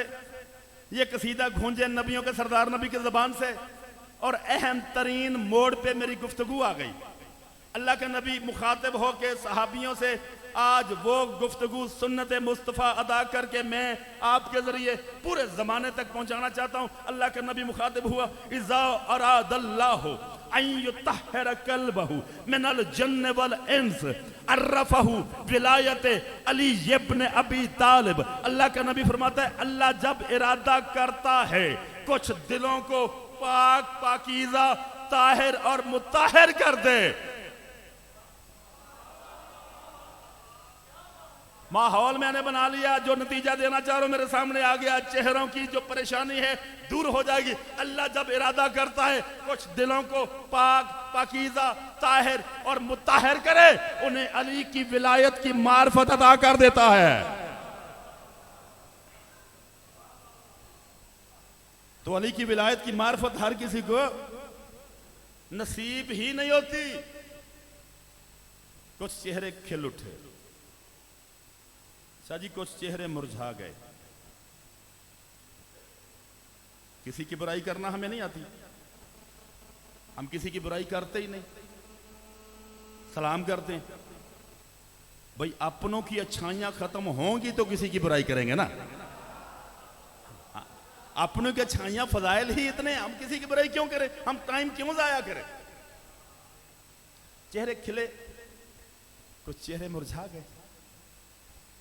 ये कसीदा गूंजे नबियों के सरदार नबी की ज़बान से, और अहम तरीन मोड़ पे मेरी गुफ्तगू आ गई। अल्लाह के नबी मुखातिब हो के सहाबियों से आज वो गुफ्तगू सुन्नत मुस्तफ़ा अदा करके मैं आपके जरिए पूरे ज़माने तक पहुंचाना चाहता हूं। अल्लाह के नबी मुखातिब हुआ, इज़ा अरादल्लाहु अन युतहहिर कल्बहु मिनल जन्न वल इंस अर्रफहु विलायत अली इब्न अबी तालिब। अल्लाह का नबी फरमाता है, अल्लाह जब इरादा करता है कुछ दिलों को पाक पाकीज़ा ताहिर और मुताहिर कर दे, माहौल मैंने बना लिया, जो नतीजा देना चाह रहा हूं मेरे सामने आ गया। चेहरों की जो परेशानी है दूर हो जाएगी। अल्लाह जब इरादा करता है कुछ दिलों को पाक, पाकीज़ा, ताहिर और मुताहिर करे, उन्हें अली की विलायत की मार्फत अता कर देता है। तो अली की विलायत की मार्फत हर किसी को नसीब ही नहीं होती। कुछ चेहरे खिल उठे, शाह जी, कुछ चेहरे मुरझा गए। किसी की बुराई करना हमें नहीं आती, हम किसी की बुराई करते ही नहीं, सलाम करते हैं। भाई अपनों की अच्छाइयां खत्म होंगी तो किसी की बुराई करेंगे ना। अपनों की अच्छाइयां फजाइल ही इतने, हम किसी की बुराई क्यों करें, हम टाइम क्यों जाया करें। चेहरे खिले, कुछ चेहरे मुरझा गए।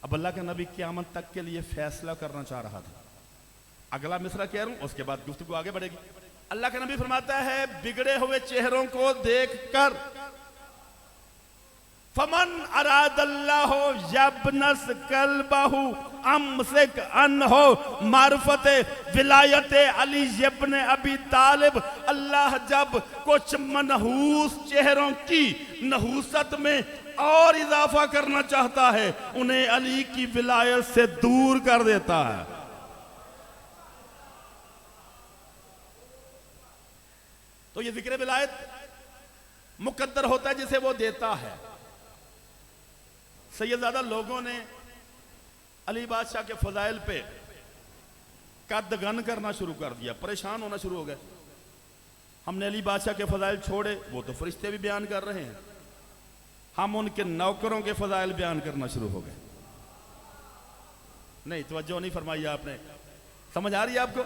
अब अल्लाह के नबी क़यामत तक के लिए फैसला करना चाह रहा था। अगला मिसरा कह रहा हूं, उसके बाद गुफ्तगू आगे बढ़ेगी। अल्लाह का नबी फरमाता है, बिगड़े हुए चेहरों को देखकर फमन अरादल्लाहु यबनस कल्बहु अमसिक अनहु मार्फते विलायत अली इब्न अबी तालिब। अल्लाह जब कुछ मनहूस चेहरों की नहूसत में और इजाफा करना चाहता है, उन्हें अली की विलायत से दूर कर देता है। तो ये जिक्र विलायत मुकद्दर होता है जिसे वो देता है। सैयदजादा लोगों ने अली बादशाह के फजाइल पे कदगन करना शुरू कर दिया, परेशान होना शुरू हो गए। हमने अली बादशाह के फजाइल छोड़े, वो तो फरिश्ते भी बयान कर रहे हैं। हम उनके नौकरों के फजाइल बयान करना शुरू हो गए। नहीं, तवज्जो नहीं फरमाई आपने, समझ आ रही है आपको।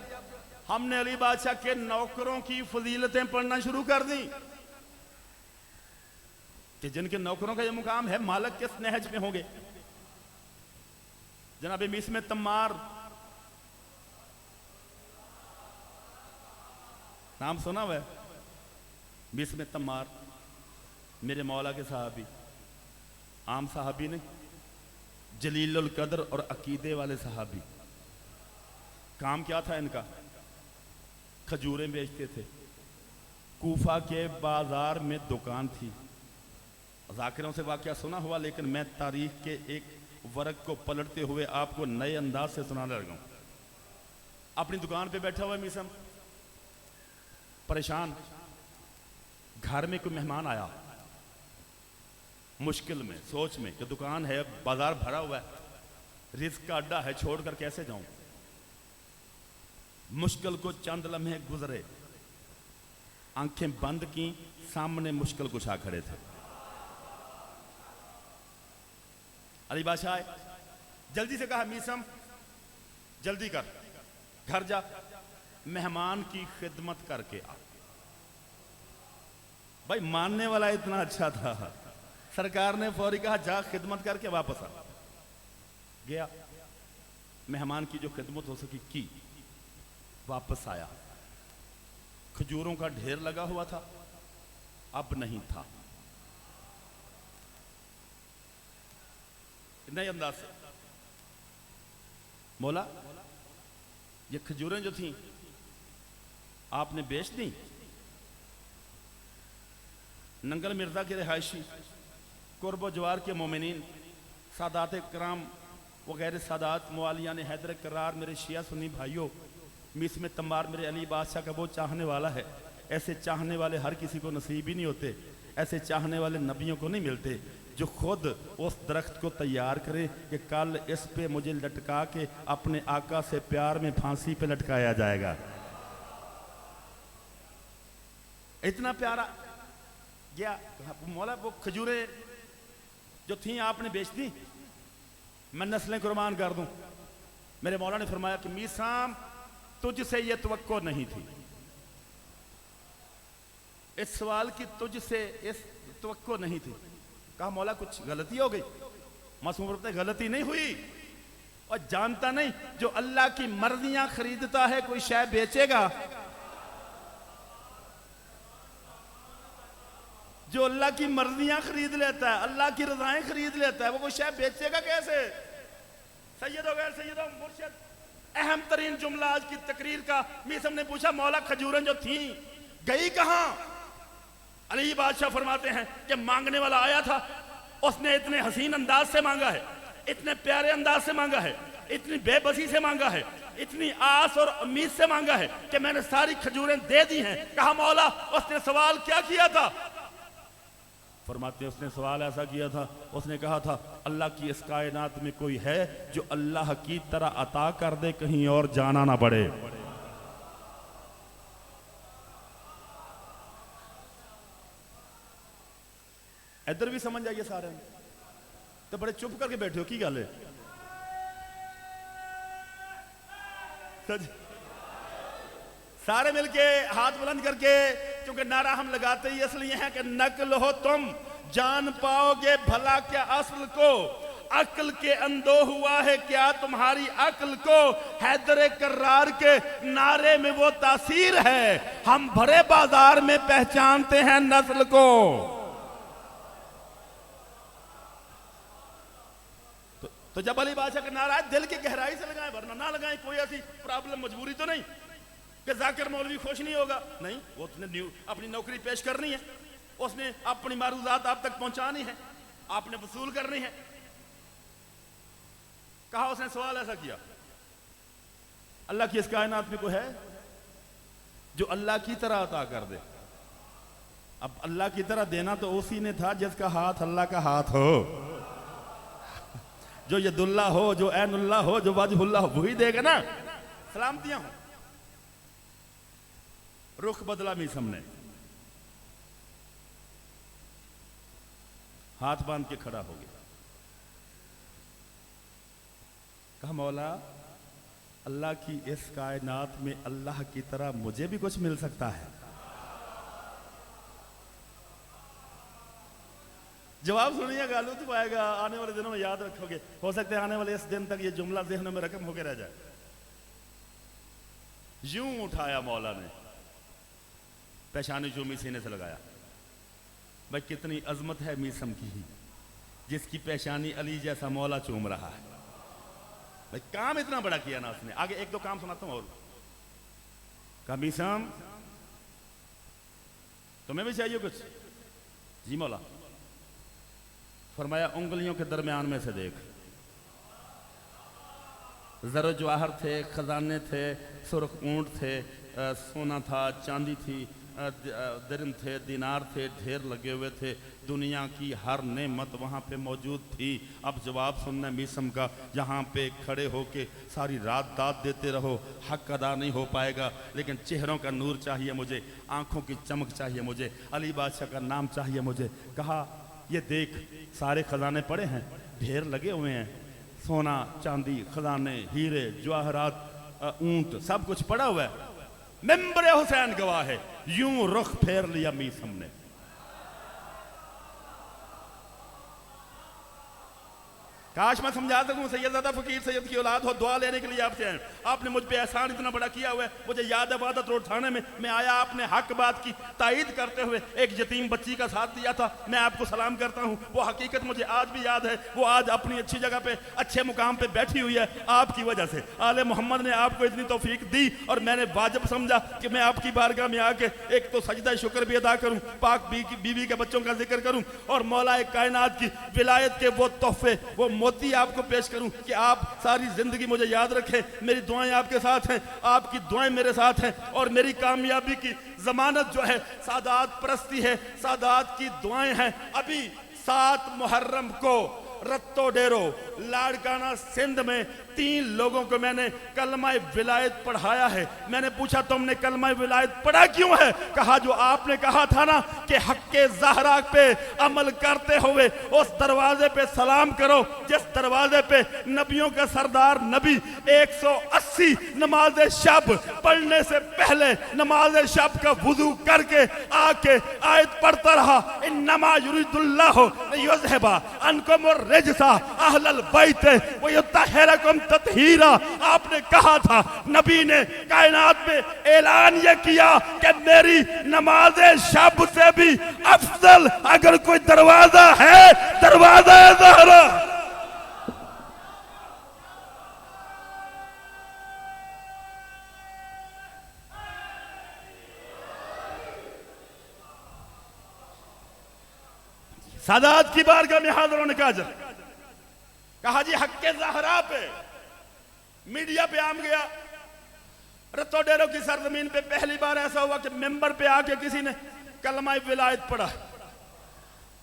हमने अली बादशाह के नौकरों की फजीलतें पढ़ना शुरू कर दी कि जिनके नौकरों का यह मुकाम है, मालिक किस नहज में होंगे। जनाब मीस में तम्मार नाम सुना हुआ है? मीस में तम्मार मेरे मौला के साहबी, आम साहबी नहीं, जलीलुल कदर और अकीदे वाले साहबी। काम क्या था इनका? खजूरें बेचते थे। कूफा के बाजार में दुकान थी। ज़ाकिरों से वाक़या सुना हुआ, लेकिन मैं तारीख के एक वर्क को पलटते हुए आपको नए अंदाज से सुनाने लगा हूं। अपनी दुकान पे बैठा हुआ मीसम, परेशान। घर में कोई मेहमान आया, मुश्किल में, सोच में कि दुकान है, बाजार भरा हुआ है, रिस्क का अड्डा है, छोड़कर कैसे जाऊं। मुश्किल को चंद लम्हे गुजरे, आंखें बंद की, सामने मुश्किल कुछ आ खड़े थे। अली बादशाह आए, जल्दी से कहा, मीसम जल्दी कर, घर जा, मेहमान की खिदमत करके आ। भाई मानने वाला इतना अच्छा था, सरकार ने फौरी कहा, जा खिदमत करके वापस आ। गया, मेहमान की जो खिदमत हो सकी की, वापस आया। खजूरों का ढेर लगा हुआ था, अब नहीं था। नए अंदाज से, मौला ये खजूरें जो थी आपने बेच दी। नंगल मिर्जा के रिहायशी, कुर्ब जवार के मोमिनीन, सादात कराम वगैरह सादात मुआलियान हैदर करार, मेरे शिया सुन्नी भाइयों, मीस में तम्बार मेरे अली बादशाह का वो चाहने वाला है। ऐसे चाहने वाले हर किसी को नसीब ही नहीं होते। ऐसे चाहने वाले नबियों को नहीं मिलते जो खुद उस दरख्त को तैयार करे कि कल इस पे मुझे लटका के अपने आका से प्यार में फांसी पे लटकाया जाएगा। इतना प्यारा गया। मौला वो खजूरें जो थी आपने बेच दी, मैं नस्लें कुर्बान कर दूं। मेरे मौला ने फरमाया कि मीसाम तुझसे ये तवक्को नहीं थी, इस सवाल की तुझसे इस तवक्को नहीं थी। कहा मौला कुछ गलती हो गई। मासूम बोलते गलती नहीं हुई, और जानता नहीं जो अल्लाह की मर्जियां खरीदता है कोई शय बेचेगा? जो अल्लाह की मर्जियां खरीद लेता है, अल्लाह की रजाएं खरीद लेता है, वो शय बेचेगा कैसे? सैयद गैर सैयद मुर्शिद, अहम तरीन जुमला आज की तकरीर का। मीसम ने पूछा मौला खजूरें जो थी गई कहां? अली बादशाह फरमाते हैं कि मांगने वाला आया था, उसने इतने हसीन अंदाज से मांगा है, इतने प्यारे अंदाज से मांगा है, इतनी बेबसी से मांगा है, इतनी आस और उम्मीद से मांगा है कि मैंने सारी खजूरें दे दी हैं। कहा मौला उसने सवाल क्या किया था? फरमाते हैं उसने सवाल ऐसा किया था, उसने कहा था अल्लाह की इस कायनात में कोई है जो अल्लाह की तरह अता कर दे, कहीं और जाना ना पड़े। इधर भी समझ आइए सारे, तो बड़े चुप करके बैठे हो, की गल है? सारे मिलके हाथ बुलंद करके, क्योंकि नारा हम लगाते ही इसलिए हैं कि नकल हो तुम जान पाओगे भला क्या असल को, अक्ल के अंधो हुआ है क्या तुम्हारी अक्ल को, हैदर कर्रार के नारे में वो तासीर है, हम भरे बाजार में पहचानते हैं नस्ल को। तो जब अली बादशाह का नारा दिल की गहराई से लगाएं, वरना ना लगाएं। कोई ऐसी प्रॉब्लम मजबूरी तो नहीं कि जाकिर मौलवी खुश नहीं होगा, नहीं, वो उसने अपनी नौकरी पेश करनी है, उसने अपनी मारूजात आप तक पहुंचानी है, आपने वसूल करनी है। कहा उसने सवाल ऐसा किया, अल्लाह की इस कायनात में कोई है जो अल्लाह की तरह अता कर दे? अब अल्लाह की तरह देना तो उसी ने था जिसका हाथ अल्लाह का हाथ हो, जो यदुल्ला हो, जो ऐनुल्ला हो, जो वजहुल्ला हो, वही देगा ना। सलामतियां हो। रुख बदला मीसम ने, हाथ बांध के खड़ा हो गया, कहा मौला अल्लाह की इस कायनात में अल्लाह की तरह मुझे भी कुछ मिल सकता है? जवाब सुनिएगा, लुत्फ आएगा, आने वाले दिनों में याद रखोगे। हो सकता है आने वाले इस दिन तक ये जुमला ज़हन में रकम होकर रह जाए। यूं उठाया मौला ने, पेशानी चूमी सीने से लगाया। भाई कितनी अजमत है मीसम की, जिसकी पेशानी अली जैसा मौला चूम रहा है। भाई काम इतना बड़ा किया ना उसने। आगे एक दो काम सुनाता हूं और। कहा मीसम तुम्हें भी चाहिए कुछ? जी मौला। फरमाया उंगलियों के दरमियान में से देख, जर जवाहर थे, खजाने थे, सुर्ख ऊंट थे, सोना था, चांदी थी, दिरहम थे, दिनार थे, ढेर लगे हुए थे, दुनिया की हर नेमत वहाँ पे मौजूद थी। अब जवाब सुनना मीसम का, जहाँ पे खड़े होके सारी रात दाद देते रहो, हक अदा नहीं हो पाएगा, लेकिन चेहरों का नूर चाहिए मुझे, आंखों की चमक चाहिए मुझे, अली बादशाह का नाम चाहिए मुझे। कहा ये देख सारे खजाने पड़े हैं, ढेर लगे हुए हैं, सोना चांदी, खजाने, हीरे जवाहरात, ऊंट, सब कुछ पड़ा हुआ है। मेंबर हुसैन गवाह है। यूं रुख फेर लिया मीसम ने। काश मैं समझा सकूं सैयदजादा फकीर सैयद की औलाद हो, दुआ लेने के लिए आपसे आए। आपने मुझ पे एहसान इतना बड़ा किया हुआ है, मुझे याद है वादा रोड थाने में मैं आया, आपने हक बात की तायीद करते हुए एक यतीम बच्ची का साथ दिया था। मैं आपको सलाम करता हूं, वो हकीकत मुझे आज भी याद है। वो आज अपनी अच्छी जगह पे, अच्छे मुकाम पे बैठी हुई है आपकी वजह से। आले मोहम्मद ने आपको इतनी तौफीक दी और मैंने वाजिब समझा कि मैं आपकी बारगाह में आके एक तो सजदा शुक्र भी अदा करूं, पाक बीवी के बच्चों का जिक्र करूं और मौलाए कायनात की विलायत के वो तोहफे, वो मोती आपको पेश करूं कि आप सारी जिंदगी मुझे याद रखें। मेरी दुआएं आपके साथ हैं, आपकी दुआएं मेरे साथ हैं और मेरी कामयाबी की जमानत जो है सादात परस्ती है, सादात की दुआएं हैं। अभी 7 मुहर्रम को रत्तो डेरो लाड़काना सिंध में 3 लोगों को मैंने कलमा विलायत पढ़ाया है। मैंने पूछा तुमने कलमा विलायत पढ़ा क्यों है? कहा जो आपने कहा था ना कि हक्के ज़हरा पे अमल करते हुए उस दरवाजे पे सलाम करो जिस दरवाजे पे नबियों का सरदार नबी 180 नमाज शब पढ़ने से पहले नमाज शब का वुजू करके आके आयत पढ़ता रहा, इन्नमा युरिदुल्लाहु लियुज़हिबा अन्कुम रिजसा अहलल बैत व युतहिरकुम ततहीरा। आपने कहा था, नबी ने कायनात में ऐलान ये किया कि मेरी नमाज शब से भी अफजल अगर कोई दरवाजा है, दरवाजा है ज़हरा। सादात की बारगाह में हाजिर होने का अजर। कहा जी हक्के ज़हरा पे मीडिया पे आम गया। रत्तो डेरों की सरजमीन पे पहली बार ऐसा हुआ कि मेंबर पे आके किसी ने कलमा विलायत पढ़ा।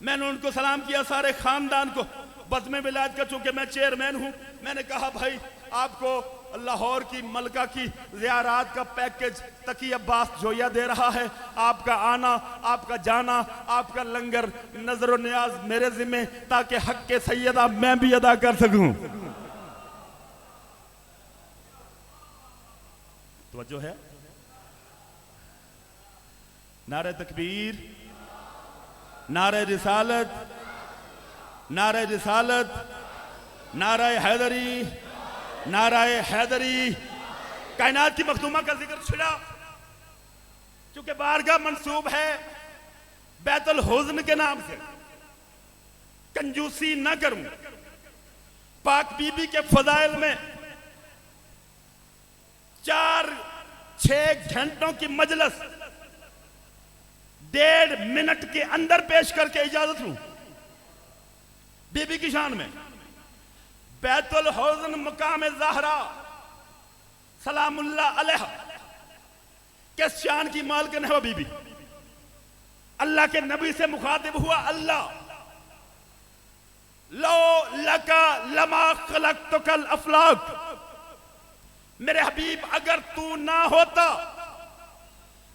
मैंने उनको सलाम किया, सारे खानदान को। बज़्म विलायत का चूंकि मैं चेयरमैन हूं, मैंने कहा भाई आपको लाहौर की मलका की ज़ियारात का पैकेज तकी अब्बास जोया दे रहा है। आपका आना, आपका जाना, आपका लंगर, नजर नियाज मेरे जिम्मे, ताकि हक के सैयदा मैं भी अदा कर सकूं। तवज्जो है? नारे तकबीर, नारे रिसालत, नारे रिसालत, नारे हैदरी, नाराए हैदरी। कायनात की मखदूमा का जिक्र छिड़ा, क्योंकि बारगाह मंसूब है बैतुल हुज़्न के नाम से। कंजूसी ना करूं, पाक बीबी के फजाइल में 4-6 घंटों की मजलिस 1.5 मिनट के अंदर पेश करके इजाजत लूं बीबी की शान में। बैतुल हुज़्न मकाम ज़हरा सलामुल्लाह अलैहा किस शान की मालकिन है वो बीबी। अल्लाह के नबी से मुखातिब हुआ अल्लाह, लो लका लमा खलक़तुकल अफ़लाक। मेरे हबीब अगर तू ना होता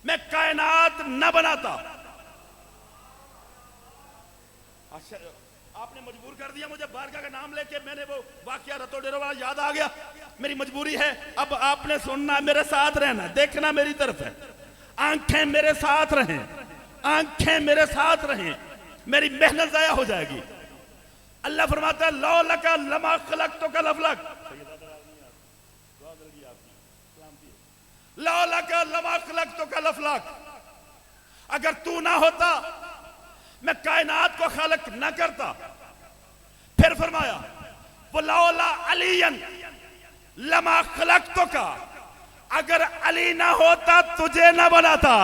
मैं कायनात न बनाता। अच्छा, आपने मजबूर कर दिया मुझे बारगाह का नाम लेके। मैंने वो वाकया रतो डेरो वाला याद आ गया, मेरी मजबूरी है। अब आपने सुनना, मेरे साथ रहना, देखना मेरी तरफ है। आंखें मेरे साथ रहें, आंखें मेरे साथ रहें, मेरी मेहनत जाया हो जाएगी। अल्लाह फरमाता है लो लका लमा खलक़तुकल अफ़लाक, लो लका लमा खलक़तुकल अफ़लाक। अगर तू ना होता मैं कायनात को खालिक न करता। फिर फरमाया वलौला अलीयन लमा खलक़तुका, अगर अली ना होता तुझे ना बनाता।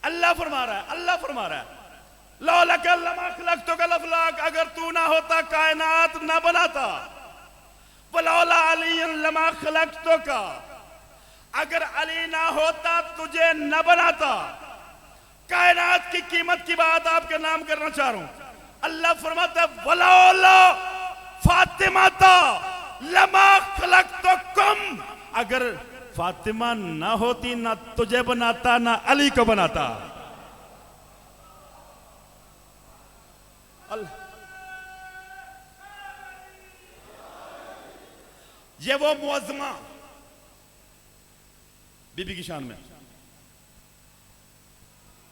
अल्लाह फरमा रहा है, अल्लाह फरमा रहा है लौलका लमा खलक़तुकल अफ़लाक, अगर तू ना होता कायनात ना बनाता। वलौला अलीयन लमा खलक़तुका, अगर अली ना होता तुझे न बनाता। कायनात की कीमत की बात आपके नाम करना चाह रहा हूं। अल्लाह फरमाता वलौला फातिमाता लमा खलक़तुकुम, अगर फातिमा ना होती ना तुझे बनाता ना अली को बनाता। ये वो मुअज़्ज़मा बीबी की शान में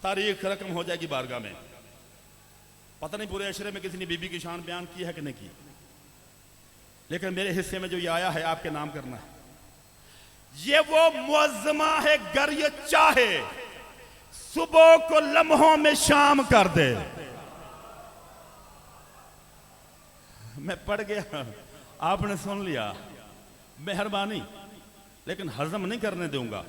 तारीख रकम हो जाएगी बारगाह में। पता नहीं पूरे अशरे में किसी ने बीबी की शान बयान की है कि नहीं की, लेकिन मेरे हिस्से में जो ये आया है आपके नाम करना है। ये वो मुअज़्ज़मा है गर ये चाहे सुबह को लम्हों में शाम कर दे। मैं पढ़ गया, आपने सुन लिया, मेहरबानी, लेकिन हजम नहीं करने दूंगा।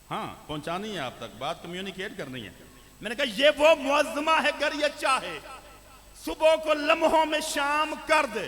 हाँ, पहुंचानी है आप तक, बात कम्युनिकेट करनी है। मैंने कहा ये वो मुअज़्ज़मा है गर ये चाहे सुबह को लम्हों में शाम कर दे।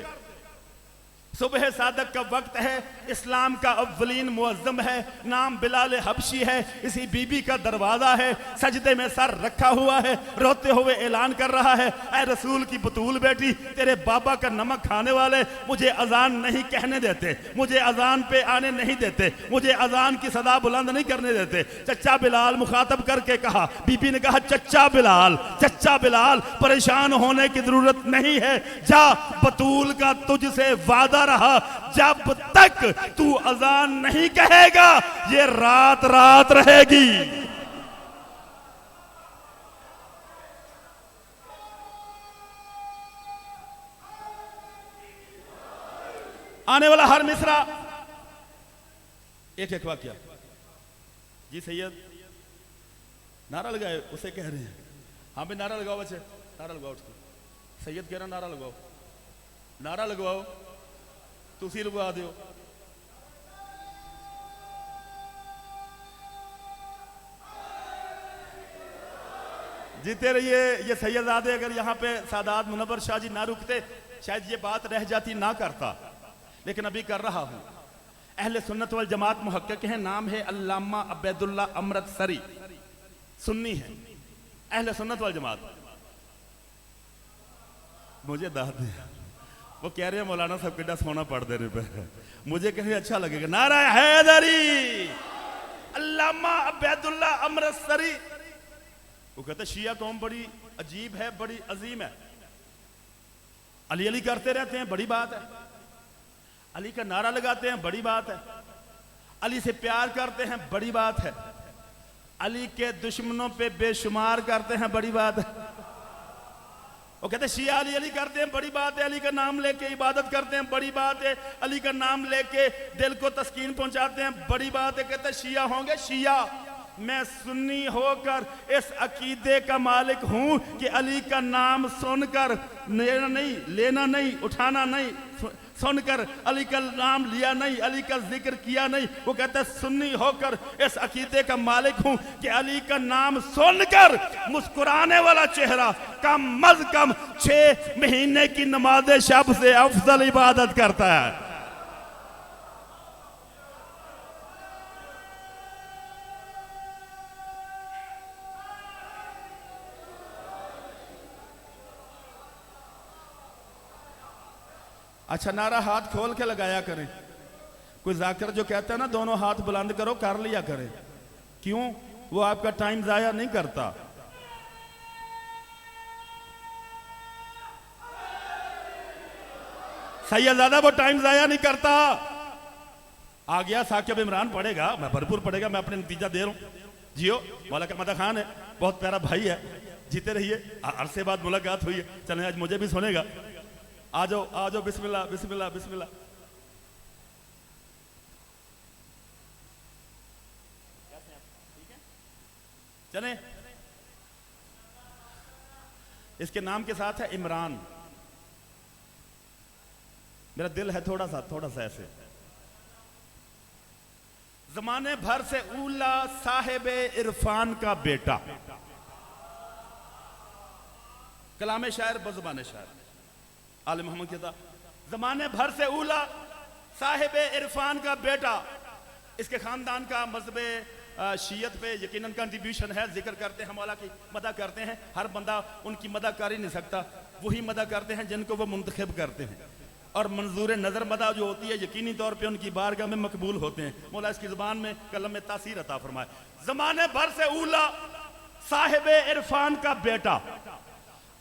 सुबह सादक का वक्त है, इस्लाम का अव्वलीन मुअज़्ज़म है, नाम बिलाल हबशी है, इसी बीबी का दरवाजा है। सजदे में सर रखा हुआ है, रोते हुए ऐलान कर रहा है ऐ रसूल की बतूल बेटी, तेरे बाबा का नमक खाने वाले मुझे अजान नहीं कहने देते, मुझे अजान पे आने नहीं देते, मुझे अजान की सदा बुलंद नहीं करने देते। चच्चा बिलाल मुखातब करके कहा, बीबी ने कहा चच्चा बिलाल, चच्चा बिलाल परेशान होने की जरूरत नहीं है, जा बतूल का तुझसे वादा रहा, जब तक तू अजान नहीं कहेगा ये रात रात रहेगी। आने वाला हर मिसरा एक एक वाक्या। जी सैयद नारा लगाए, उसे कह रहे हैं। हाँ भी नारा लगाओ बच्चे, नारा लगाओ उसको। सैयद कह रहा नारा लगवाओ, नारा लगवाओ, तुसी लगवा दो। जीते रहिए। ये सैयदजादे अगर यहाँ पे सादात मुनव्वर शाह जी ना रुकते शायद ये बात रह जाती, ना करता, लेकिन अभी कर रहा हूं। अहले सुन्नत वल जमात मुहक्किक हैं, नाम है अल्लामा अब्दुल्ला अमृतसरी, सुन्नी है, अहले सुन्नत वल जमात। मुझे दाद दे, वो कह रहे हैं मौलाना साहब कितना सोना पढ़ देने पे, मुझे कहीं अच्छा लगेगा। नारा हैदरी, अल्लामा अब्दुल्ला अमृतसरी। वो कहते शिया कौम बड़ी अजीब है, बड़ी अजीम है, अली अली करते रहते हैं, बड़ी बात है, अली का नारा लगाते हैं, बड़ी बात है, अली से प्यार करते हैं, बड़ी बात है, अली के दुश्मनों पे बेशुमार करते हैं, बड़ी बात है। वो कहते शिया अली अली करते हैं, बड़ी बात है, अली का नाम लेके इबादत करते हैं, बड़ी बात है, अली का नाम लेके दिल को तस्कीन पहुंचाते हैं, बड़ी बात है। कहते शिया होंगे शिया, मैं सुन्नी होकर इस अकीदे का मालिक हूं कि अली का नाम सुनकर लेना नहीं, उठाना नहीं, सुनकर अली का नाम लिया नहीं, अली का जिक्र किया नहीं। वो कहता है सुन्नी होकर इस अकीदे का मालिक हूं कि अली का नाम सुनकर मुस्कुराने वाला चेहरा कम अज कम 6 महीने की नमाज शब से अफजल इबादत करता है। अच्छा नारा हाथ खोल के लगाया करें। कोई जाकिर जो कहता है ना दोनों हाथ बुलंद करो, कर लिया करें। क्यों? वो आपका टाइम जाया नहीं करता। सैयदजादा वो टाइम जाया नहीं करता। आ गया साकिब इमरान पढ़ेगा, मैं भरपूर पढ़ेगा, मैं अपने नतीजा दे रहा हूं। जियो, मौला का मदा खान है, बहुत प्यारा भाई है, जीते रहिए। अरसे बाद मुलाकात हुई है, चलें आज मुझे भी सुनेगा। आ जाओ, बिस्मिल्लाह बिस्मिल्लाह बिस्मिल्लाह। चले, इसके नाम के साथ है इमरान। मेरा दिल है थोड़ा सा ऐसे। जमाने भर से उला साहिब इरफान का बेटा, कलाम शायर बजुबान शायर आले मोहम्मद कहता, जमाने भर से उला साहिब इरफान का बेटा। इसके खानदान का मजहब शीयत पे यकीनन कंट्रीब्यूशन है। जिक्र करते हैं, मौला की मदद करते हैं। हर बंदा उनकी मदद कर ही नहीं सकता, वही मदद करते हैं जिनको वो मुंतखब करते हैं। और मंजूर नजर मदा जो होती है यकीनी तौर पे उनकी बारगाह में मकबूल होते हैं। मौला इसकी जुबान में कलम में तासीर अता फरमाए। जमाने भर से उला साहिब इरफान का बेटा,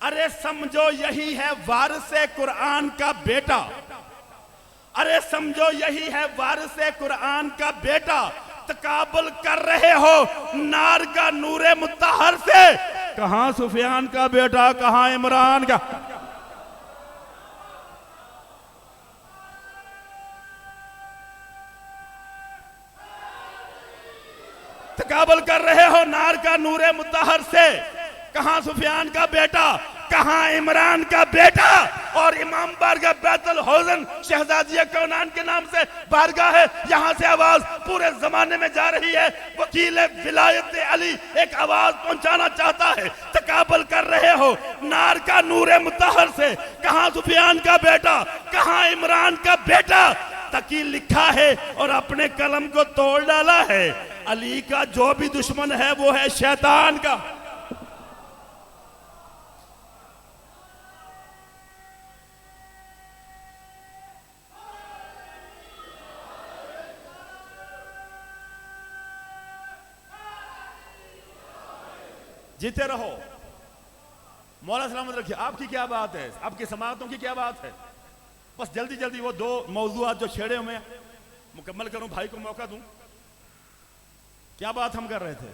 अरे समझो यही है वारिसे कुरान का बेटा, अरे समझो यही है वारिसे कुरान का बेटा। तकाबुल कर रहे हो नार का नूरे मुत्तहर से, कहां सुफियान का बेटा, कहां इमरान का। तकाबुल कर रहे हो नार का नूरे मुत्तहर से, कहां सुफियान का बेटा, कहां इमरान का बेटा। और इमाम बारगाह बैतुल हौजन शहजादिया कौनान के नाम से बारगाह है, यहां से आवाज पूरे जमाने में जा रही है। वकील विलायत अली एक आवाज पहुंचाना चाहता है, तकाबुल कर रहे हो नार का नूरे मुत्तहर से, कहां सुफियान का बेटा, कहां इमरान का बेटा। तकी लिखा है और अपने कलम को तोड़ डाला है, अली का जो भी दुश्मन है वो है शैतान का। जीते रहो, मौला सलामत रखिए। आपकी क्या बात है, आपकी समातों की क्या बात है। बस जल्दी जल्दी वो 2 मौजूआत जो छेड़े हुए मुकम्मल करूं, भाई को मौका दूं। क्या बात हम कर रहे थे,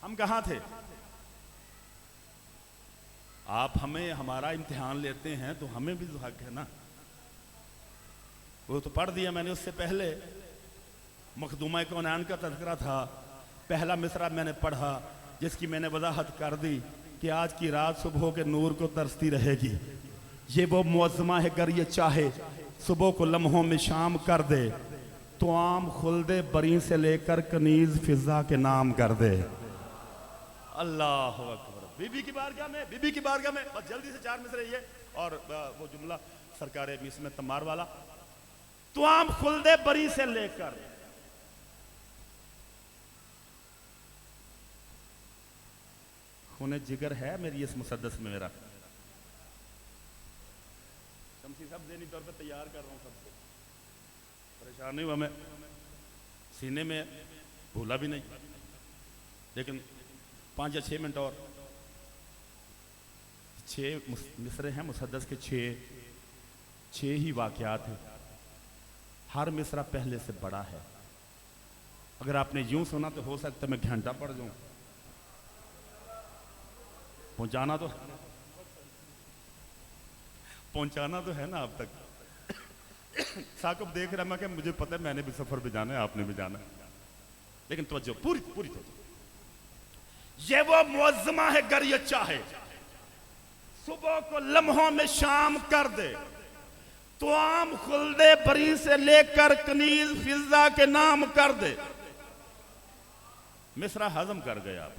हम कहां थे। आप हमें हमारा इम्तिहान लेते हैं तो हमें भी हक है ना। वो तो पढ़ दिया मैंने। उससे पहले मखदूमा कौनान का तज़किरा था, पहला मिसरा मैंने पढ़ा जिसकी मैंने वजाहत कर दी कि आज की रात सुबह के नूर को तरसती रहेगी। ये वो मुअज़्ज़मा है गर ये चाहे सुबह को लम्हों में शाम कर दे, तो आम खुल्दे बरी से लेकर कनीज फिजा के नाम कर दे। अल्लाह अकबर। बीबी की बारगाह में, बीबी की बारगाह में, बस जल्दी से 4 मिसरे ये और वो जुमला सरकार मिस में तमार वाला, तो आम खुल्दे बरी से लेकर खूने जिगर है मेरी इस मुसद्दस में। मेरा शमसी सब देनी तौर पे तैयार कर रहा हूँ सबको, परेशान नहीं हुआ मैं, सीने में भूला भी नहीं, लेकिन 5 या 6 मिनट और। 6 मिसरे हैं मुसद्दस के, 6 ही वाक़यात हैं। हर मिसरा पहले से बड़ा है। अगर आपने यूं सुना तो हो सकता है मैं घंटा पढ़ जाऊं। पहुंचाना तो है ना आप तक। साकिब देख रहा मैं कि मुझे पता है मैंने भी सफर पे जाना है, आपने भी जाना है, लेकिन तवज्जो पूरी तवज्जो। ये वो मुअज़्ज़मा है गर ये चाहे सुबह को लम्हों में शाम कर दे, तो आम खुल्दे बरी से लेकर कनीज फिजा के नाम कर दे। मिसरा हजम कर गए आप,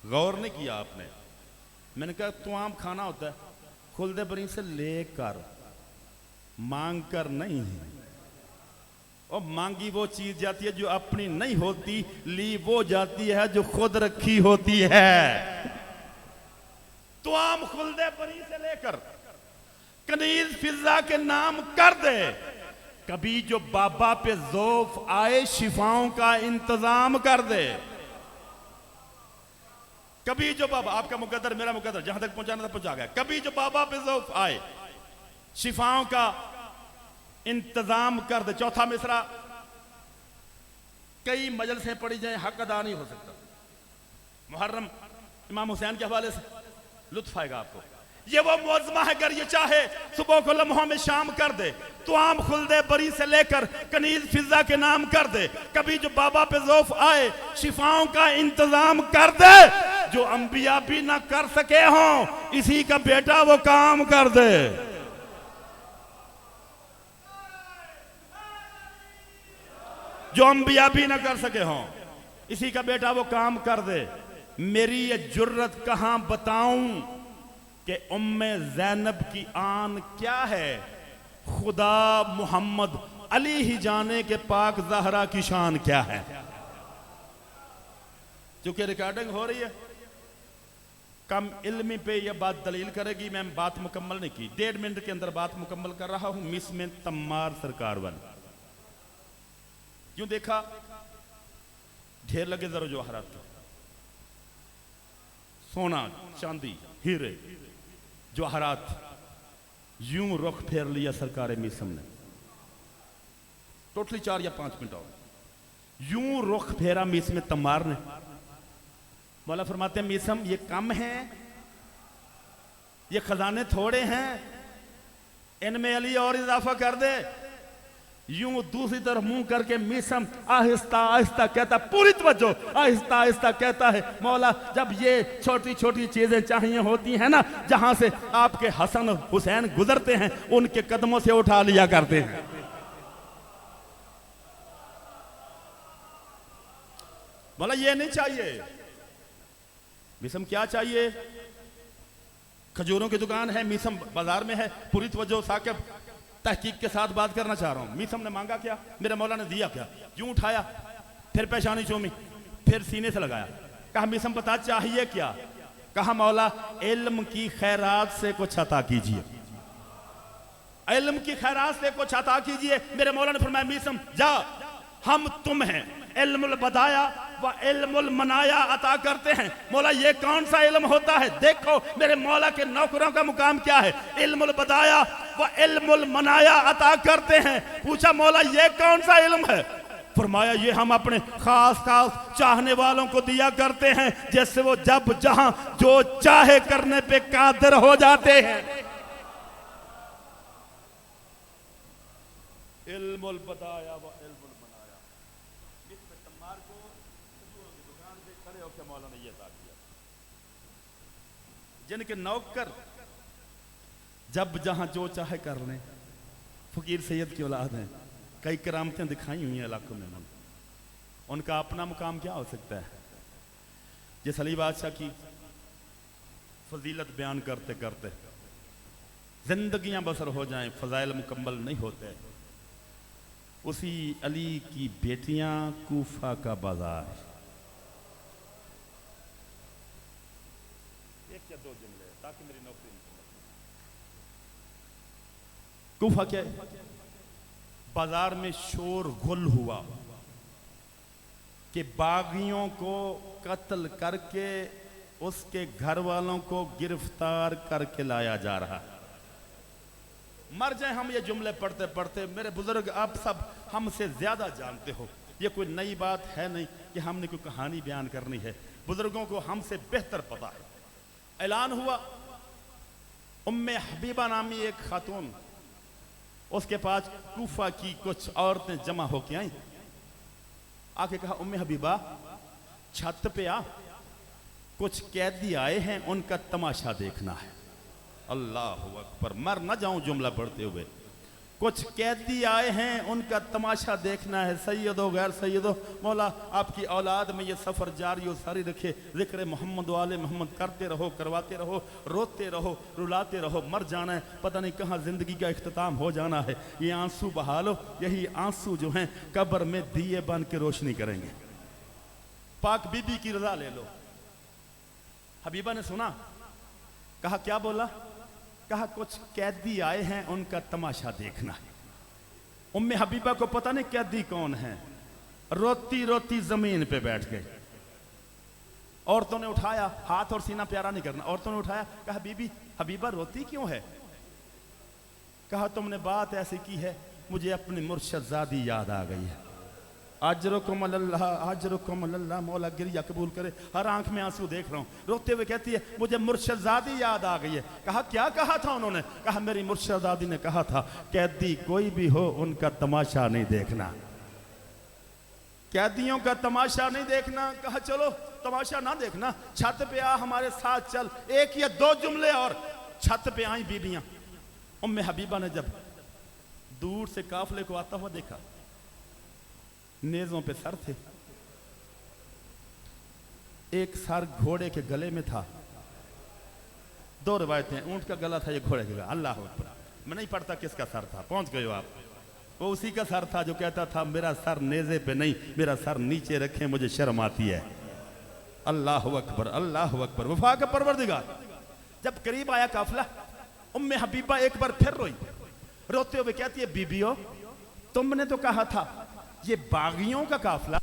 गौर नहीं किया आपने। मैंने कहा तो आम खाना होता है, खुल्दे बरी से लेकर, मांग कर नहीं है। और मांगी वो चीज जाती है जो अपनी नहीं होती, ली वो जाती है जो खुद रखी होती है। तो आम खुल्दे बरी से लेकर कनीज फिजा के नाम कर दे। कभी जो बाबा पे ज़ौफ आए शिफाओं का इंतजाम कर दे। कभी जो बाबा, आपका मुकद्दर मेरा मुकद्दर, जहां तक पहुंचाना था पहुंचा गया। कभी जो बाबा पे ज़ौफ आए शिफाओं का इंतजाम कर दे। चौथा मिसरा, कई मजलिसें पढ़ी जाए हक अदा नहीं हो सकता। मुहर्रम इमाम हुसैन के हवाले से लुत्फ आएगा आपको। ये वो मुअज़्ज़मा है गर ये चाहे सुबह को लम्हों में शाम कर दे, तो आम खुल्दे बरी से लेकर कनीज फिजा के नाम कर दे। कभी जो बाबा पे ज़ौफ आए शिफाओं का इंतजाम कर दे। जो अंबिया भी ना कर सके हों इसी का बेटा वो काम कर दे। जो अंबिया भी ना कर सके हों इसी का बेटा वो काम कर दे। मेरी ये जुर्रत कहां बताऊं कि उम्मे ज़ैनब की आन क्या है, खुदा मोहम्मद अली ही जाने के पाक ज़हरा की शान क्या है। चूंकि रिकॉर्डिंग हो रही है, कम इल्मी पे यह बात दलील करेगी। मैं बात मुकम्मल नहीं की, 1.5 मिनट के अंदर बात मुकम्मल कर रहा हूं। मिस में तम्मार सरकार वाली यूं देखा, ढेर लगे जरो जवाहरात, सोना चांदी हीरे जवाहरात, यूं रुख फेर लिया सरकार मीसम ने। टोटली 4 या 5 मिनट और यूं रुख फेरा मीस में तम्मार ने। मौला फरमाते हैं मीसम ये कम है, ये खजाने थोड़े हैं, इनमें अली और इजाफा कर दे। यूं दूसरी तरफ मुंह करके मीसम आहिस्ता आहिस्ता कहता, पूरी तवज्जो, आहिस्ता आहिस्ता कहता है मौला जब ये छोटी छोटी चीजें चाहिए होती हैं ना, जहां से आपके हसन हुसैन गुजरते हैं उनके कदमों से उठा लिया करते हैं। मौला ये नहीं चाहिए। मीसम क्या चाहिए? खजूरों की दुकान है, मीसम बाजार में है। पूरी तवज्जो साकिब, तहकीक के साथ बात करना चाह रहा हूं। मीसम ने मांगा क्या, मेरे मौला ने दिया क्या? यूं उठाया, फिर पेशानी चूमी, फिर सीने से लगाया, कहा मीसम बता चाहिए क्या? कहा मौला इल्म की खैरात से कुछ अता कीजिए, इल्म की खैरात से कुछ अता कीजिए। मेरे मौला ने फरमाया मीसम जा, हम तुम हैं इल्मुल बदाया व इल्मुल मनाया अता करते हैं। मौला ये कौन सा इल्म होता है? देखो मेरे मौला के नौकरों का मुकाम क्या है, इल्मुल बदाया व इल्मुल मनाया अता करते हैं। पूछा मौला ये कौन सा इल्म है? फरमाया ये हम अपने खास खास चाहने वालों को दिया करते हैं, जैसे वो जब जहां जो चाहे करने पे कादिर हो जाते हैं। इल्मुल बताया व इल्मुल बनाया। मिस्र तम्मार को खजूरों की दुकान पे खड़े होकर मौला ने यह अता किया। जिनके नौकर जब जहां जो चाहे कर लें, फकीर सैयद की औलाद हैं, कई करामतें दिखाई हुई हैं इलाकों में उन्होंने। उनका अपना मुकाम क्या हो सकता है? जिस अली बादशाह की फजीलत बयान करते करते जिंदगियां बसर हो जाएं, फजाइल मुकम्मल नहीं होते, उसी अली की बेटियां, कूफा का बाजार। एक या दो जुमले ताकि मेरी नौकरी मुकम्मल। कूफा क्या है? बाजार में शोर गुल हुआ कि बागियों को कत्ल करके उसके घर वालों को गिरफ्तार करके लाया जा रहा। मर जाए हम ये जुमले पढ़ते पढ़ते। मेरे बुजुर्ग आप सब हमसे ज्यादा जानते हो, ये कोई नई बात है नहीं कि हमने कोई कहानी बयान करनी है। बुजुर्गों को हमसे बेहतर पता है। ऐलान हुआ, उम्मे हबीबा नामी एक खातून, उसके पास कूफा की कुछ औरतें जमा होके आई। आके कहा, उम्मे हबीबा छत पे आ, कुछ कैदी आए हैं, उनका तमाशा देखना है। अल्लाह अकबर, मर ना जाऊं जुमला पढ़ते हुए। कुछ कैदी आए हैं, उनका तमाशा देखना है। सैयदो गैर सैयदो, मौला आपकी औलाद में ये सफ़र जारी और सारी रखे। जिक्र मोहम्मद वाले मोहम्मद करते रहो, करवाते रहो, रोते रहो, रुलाते रहो। मर जाना है, पता नहीं कहाँ ज़िंदगी का इख्तिताम हो जाना है। ये आंसू बहा लो, यही आंसू जो हैं कब्र में दिए बन के रोशनी करेंगे। पाक बीबी की रजा ले लो। हबीबा ने सुना, कहा क्या बोला? कहा कुछ कैदी आए हैं, उनका तमाशा देखना है। उम्मे हबीबा को पता नहीं कैदी कौन है, रोती रोती जमीन पे बैठ गए। औरतों ने उठाया, हाथ और सीना प्यारा नहीं करना, औरतों ने उठाया, कहा बीबी हबीबा रोती क्यों है? कहा तुमने बात ऐसी की है, मुझे अपनी मुर्शदादी याद आ गई है। अजरुकुम अल्लाह, अजरुकुम अल्लाह, मौला गिरिया कबूल करे। हर आंख में आंसू देख रहा हूं। रोते हुए कहती है, मुझे मुर्शदादी याद आ गई है। कहा क्या कहा था उन्होंने? कहा मेरी मुर्शदादी ने कहा था, कैदी कोई भी हो उनका तमाशा नहीं देखना, कैदियों का तमाशा नहीं देखना। कहा चलो तमाशा ना देखना, छत पे आ, हमारे साथ चल। एक या दो जुमले और। छत पे आई बीबियां। उम्मे हबीबा ने जब दूर से काफले को आता हुआ देखा, नेज़ों पे सर थे, एक सर घोड़े के गले में था। दो रिवायतें, ऊंट का गला था, ये घोड़े का गला। अल्लाह अकबर। मैं नहीं पढ़ता किसका सर था, पहुंच गए हो आप। वो उसी का सर था जो कहता था, मेरा सर नेज़े पे नहीं, मेरा सर नीचे रखें, मुझे शर्म आती है। अल्लाह अकबर, अल्लाह अकबर। वफा का परवरदिगार। जब करीब आया काफिला, उम्मे हबीबा एक बार फिर रोई। रोते हुए कहती है, बीबियों तुमने तो कहा था ये बागियों का काफिला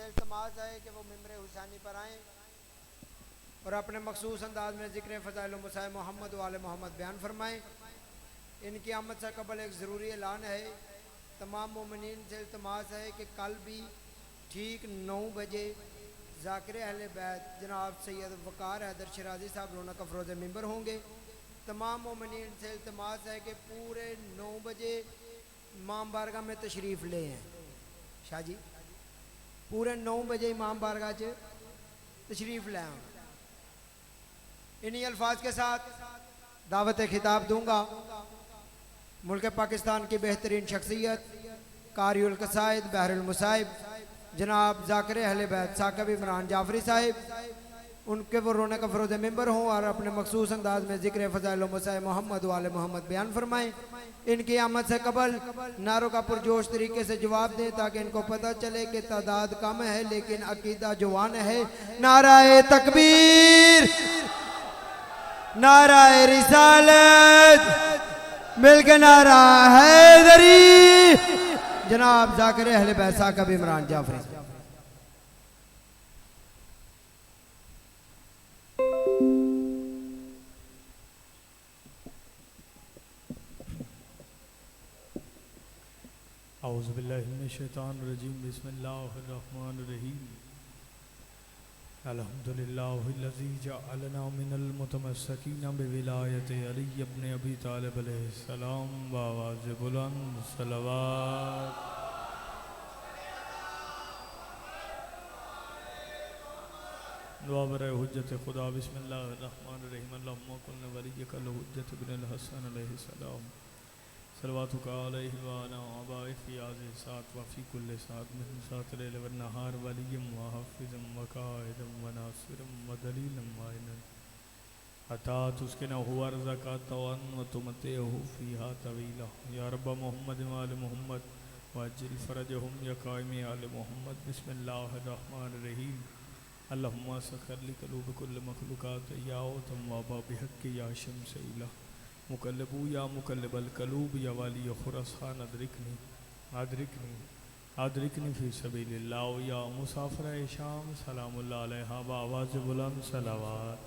से इल्तमास है कि वो मिंबर हुसैनी पर आएँ और अपने मखसूस अंदाज में ज़िक्र फ़ज़ाइल मुसाए मोहम्मद वाले मोहम्मद बयान फरमाएँ। इनकी आमद से कबल एक ज़रूरी ऐलान है, तमाम मोमिनीन से इल्तमास है कि कल भी ठीक 9 बजे ज़ाकिर अहले बैत जनाब सैयद वक़ार हैदर शिराज़ी साहब रौनक अफरोज़ मिंबर होंगे। तमाम मोमिनीन से इल्तमास है कि पूरे 9 बजे इमाम बारगाह में तशरीफ़ ले हैं। शाह जी पूरे 9 बजे इमाम बारगाह च तशरीफ़ ले आए। इन्हीं अल्फाज के साथ दावत खिताब दूंगा मुल्क पाकिस्तान की बेहतरीन शख्सियत कारिउल कसाइद बहरुल मुसाइब जनाब ज़ाकिर अहले बैत साकिब इमरान जाफरी साहिब, उनके वो रौनक अफरोज़ मिंबर हों और अपने मखसूस अंदाज में ज़िक्र फ़ज़ाइल मुसाए मोहम्मद वाले मोहम्मद बयान फरमाएँ। इनकी आमद से कबल नारों का पुरजोश तरीके से जवाब दें ताकि इनको पता चले कि तादाद कम है लेकिन अकीदा जवान है। नाराए तकबीर, नाराए रिसालत, मिलके नारा हैदरी। जनाब ज़ाकिर अहले बैत साकिब इमरान जाफरी। औज़ु बिल्लाहि मिनश शैतानिर रजीम, बिस्मिल्लाहिर रहमानिर रहीम। अल्हम्दुलिल्लाहिल्लज़ी जअलना मिनल मुतमस्सिकीना बिविलायति अली इब्न अबी तालिब अलैहिस्सलाम व आवाज़ बुलंद सलवात। दुआ बरे हुज्जत खुदा। बिस्मिल्लाहिर रहमानिर रहीम। अल्लाहुम्मा कुल वलिय्यकल हुज्जत इब्नुल हसन अलैहिस्सलाम सलवातुका अलैहि व अला आबाए फी आज़ि सात व फी कुल्लि सात मिन सात लैल व नहार वलिय्यम व हाफ़िज़म व काइदम व नासिरम व दलीलम व इनन अता तुस्किना हुवा ज़कात वन व तुमतिहु फ़ीहा तवीला या रब्ब मोहम्मद व आल मोहम्मद व अज्जिल फ़रजहुम या काइम आल मोहम्मद। बिस्मिल्लाहिर रहमानिर रहीम। अल्लाहुम्मा सख़्खिर लिक़ुलूबि कुल्लि मख़लूक़ात या तम व बिहक़्क़ि या शम्स इला मुकल्लिबू या मुकल्लिबल कलूब या वाली खुरसान अदरिकनी अदरिकनी अदरिकनी फ़ी सबीलिल्लाह या मुसाफ़िर शाम सलामुल्लाह अलैहा व आवाज़ बुलंद सलावत।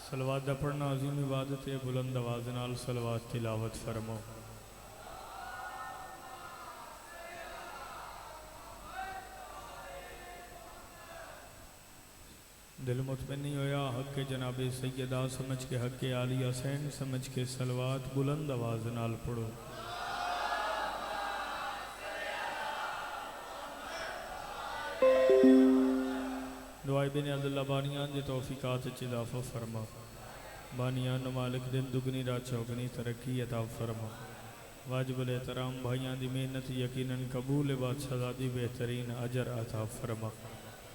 सलवात दा पढ़ना अज़ीम इबादत है। बुलंद आवाज़ नाल सलवात तिलावत फरमाओ। दिल मुतमिन नहीं होया हक के जनाब सैयदा समझ के हक के आली हसैन समझ के सलवात बुलंद आवाज़ नाल पढ़ो। दुआए बिन अब्दुल्ला बानियान जी तौफीकात इजाफा फरमा। बानियान मालिक दिन दुगनी रात चौगनी तरक्की अता फरमा। वाजिबुल एहतराम भाइयां दी मेहनत यकीनन कबूल बादशाहज़ादी बेहतरीन अजर अता फरमा।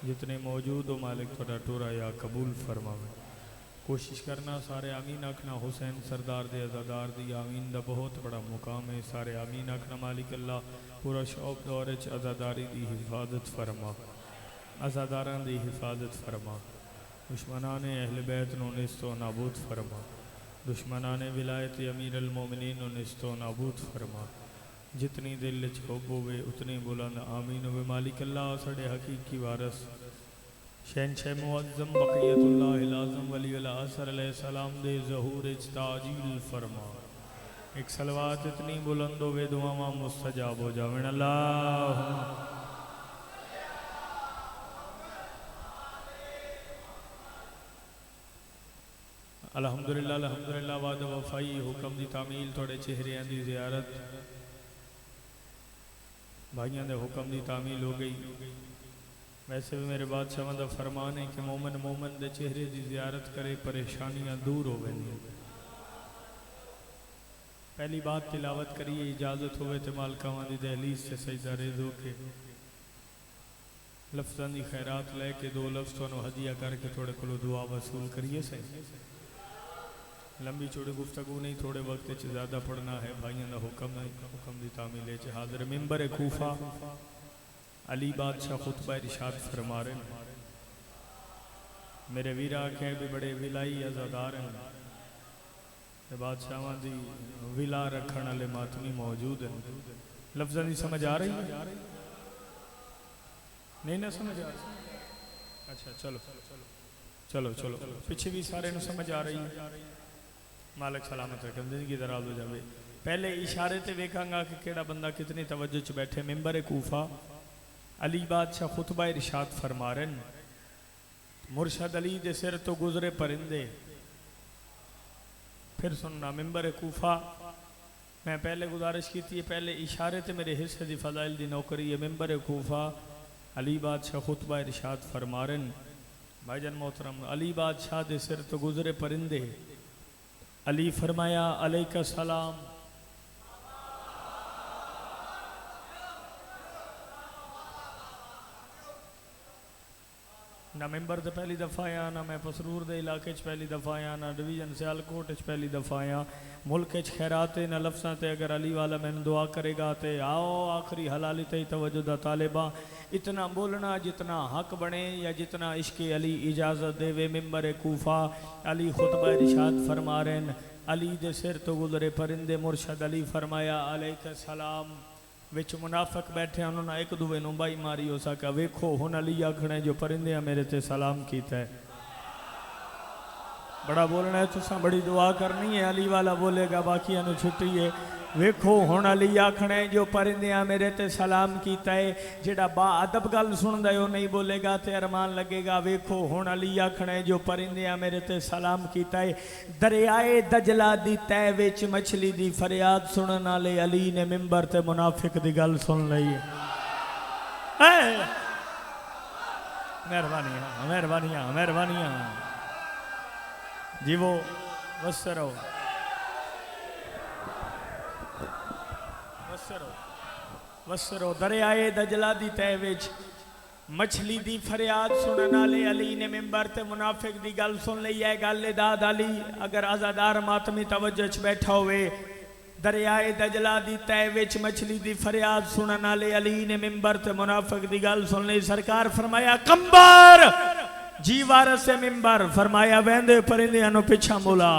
जितने मौजूद हो मालिक थोड़ा टोरा या कबूल फरमावे। कोशिश करना सारे आमीन आखना। हुसैन सरदार दे अज़ादार दी आमीन दा बहुत बड़ा मुकाम है। सारे आमीन आखना। मालिक अल्लाह पूरा शौक दौर च अज़ादारी दी हिफाजत फरमा, अज़ादारां दी हिफाजत फरमा। दुश्मनान अहले बैत नु निस्तो नाबूद फरमा। दुश्मनान विलायत अमीर अल मोमिनीन नु निस्तो नाबूद फरमा। जितनी दिल च हुब होवे उतनी बुलंद आमीन होवे। मालिक अल्लाह साढ़े हकीकी वारस शहनशाह मुअज़्ज़म बक़ियतुल्लाहिल आज़म वलीउल असर अलैहिस्सलाम दे ज़हूर च ताजील फरमा। एक सलवात इतनी बुलंद होवे दुआवां मुस्तजाब हो जावन। अल्लाहुम्मा अल्हम्दुलिल्लाह अल्हम्दुलिल्लाह वाद वफ़ाई हुक्म दी तामील थोड़े चेहरियां दी ज़ियारत भाइयों के हुक्म की तामील हो गई। वैसे भी मेरे बादशाह का फरमान है कि मोमन मोमन के चेहरे की जियारत करे परेशानियां दूर हो गई। पहली बात तिलावत करिए, इजाजत होवे तो मालकावां दी दहलीज से सजदा रेज़ होके लफ्ज़ां दी खैरात लैके दो लफ्ज़ तुहानूं हदिया करके थोड़े कोलों दुआ वसूल करिए। सही लंबी चौड़ी गुफ्तगू नहीं, थोड़े वक्त ज़्यादा पढ़ना है। भाइयों का हुक्म है, हुक्म की तामील हाजिर। मिंबर कूफा अली बादशाह खुतबा इरशाद फरमा रहे हैं। मेरे वीर आखे भी बड़े विलाई अज़ादार हैं। ते बादशाहां दी विला रखण वाले मातमी मौजूद हैं। लफ्ज़ां दी समझ आ रही है? नहीं ना समझ आ रही? अच्छा चलो चलो चलो पीछे भी सारे नूं समझ आ रही है। मालिक सलामत रखे, जिंदगी दराज हो जाए। पहले इशारे ते वेखांगा कि केड़ा बंदा कितनी तवज्जो च बैठे। मिंबर कूफा अली बादशाह खुतबा इरशाद फरमा रहे हैं, मुर्शद अली दे सिर तो गुजरे परिंदे। फिर सुनना, मिंबर कूफा मैं पहले गुजारिश की थी, पहले इशारे ते मेरे हिस्से दी फजाइल दी नौकरी है। मिंबर कूफा अली बादशाह खुतबा इरशाद फरमा रहे हैं, भाईजान मोहतरम, अली बादशाह दे सिर तो गुजरे परिंदे। अली फरमाया अलैका सलाम। ना मैंबर तो पहली दफ़ा आया, ना मैं पसरूर दे इलाके च पहली दफ़ा आया, ना डिवीजन सियालकोट च पहली दफ़ा आया। मुल्क च खैरात न लफ्ज़ां ते अगर अली वाला मैंने दुआ करेगा तो आओ आखिरी हलाली ते तवज्जो दा तालिबा। इतना बोलना जितना हक बने या जितना इश्क अली इजाज़त देवे। मिंबर कूफा अली खुतबा इरशाद फरमा रहे हैं, अली दे सिर तो गुजरे परिंदे। मुर्शद अली फरमाया अलैका सलाम। विच मुनाफिक बैठे, उन्होंने एक दूवे नूं बाई मारी हो सका। वेखो हुन अली आखना जो परिंदे मेरे ते सलाम कीता है। बड़ा बोलना है तुसा, बड़ी दुआ करनी है। अली वाला बोलेगा बाकियां नूं छुट्टी है। वेखो हुन अली आखना है जो परिंदे मेरे ते सलाम कीता है। जेड़ा बा अदब गल सुनदा है वो नहीं बोलेगा ते अरमान लगेगा। वेखो हुन अली आखना है जो परिंदे मेरे ते सलाम कीता है। दरियाए दजला दी तय विच मछली दी फरियाद सुनन वाले अली ने मिंबर ते मुनाफिक दी गल सुन लई है। मेहरबानियां मेहरबानियां मेहरबानियां जीवो वसरो वसरो। दरियाए दजला दी तय विच मछली दी फरियाद सुनन वाले अली ने मिंबर ते मुनाफिक दी गल सुन लई है। गल दाद अली अगर आजादार मातमी तवज्जो च बैठा होवे। दरियाए दजला दी तय विच मछली दी फरियाद सुनन वाले अली ने मिंबर ते मुनाफिक दी गल सुन लई। सरकार फरमाया कंबर जी वारस से मिंबर, फरमाया वेंदे परिंदियां नूं पिछा मुला।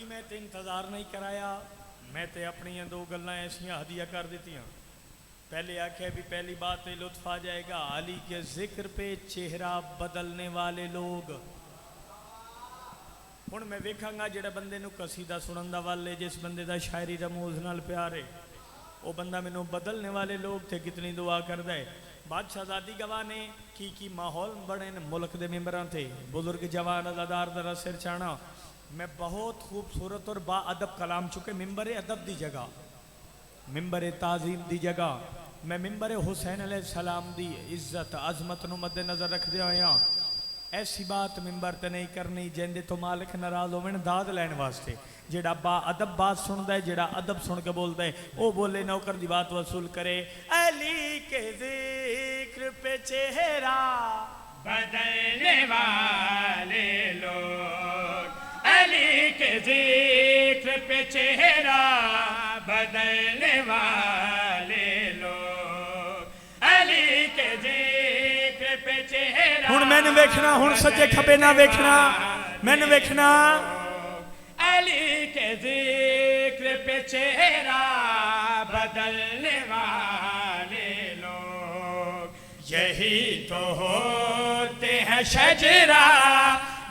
जी मैं तो इंतज़ार नहीं कराया, मैं तो अपन दो गल्लां ऐसियां हदिया कर दित्तियां। पहले आख्या भी पहली बात पे लुत्फ आ जाएगा, अली के जिक्र पे चेहरा बदलने वाले लोग। हुण मैं वेखांगा जेड़ा बंदे नूं कसीदा सुनन दा वाले, जिस बंदे दा शायरी रमूज नाल प्यार है, वो बंदा मैनू बदलने वाले लोग थे कितनी दुआ करदा है। बादशाह आज़ादी गवाह ने की माहौल बने न मुल्क के मैंबरां थे, बुजुर्ग जवान अदादार दरा सिर चाणा। मैं बहुत खूबसूरत और बाअदब कलाम चुके मिंबर अदब दी जगह, मिंबर ताज़ीम दी जगह, मैं मिंबर हुसैन अलैहिस्सलाम दी इज्जत अजमत नूं मद्देनज़र रखदे होया ऐसी बात मिंबर ते नहीं करनी जिंदे तो मालिक नाराज होवे दाद लैण वास्ते। जेड़ा बाअदब बात सुनदा है, जेड़ा अदब सुन के बोलदा है, वो बोले नौकर दी बात वसूल करे। अली के जिक्र पे चेहरा बदलने वाले लोग, अली के जिक्र पे चेहरा बदलने वाले लोग, अली के जिक्र पे चेहरा। हुण मैंने वेखना, हुण सज्जे खबे ना वेखना, मैंने वेखना। अली के जिक्र पे चेहरा बदलने वाले लोग, यही तो होते हैं शजरा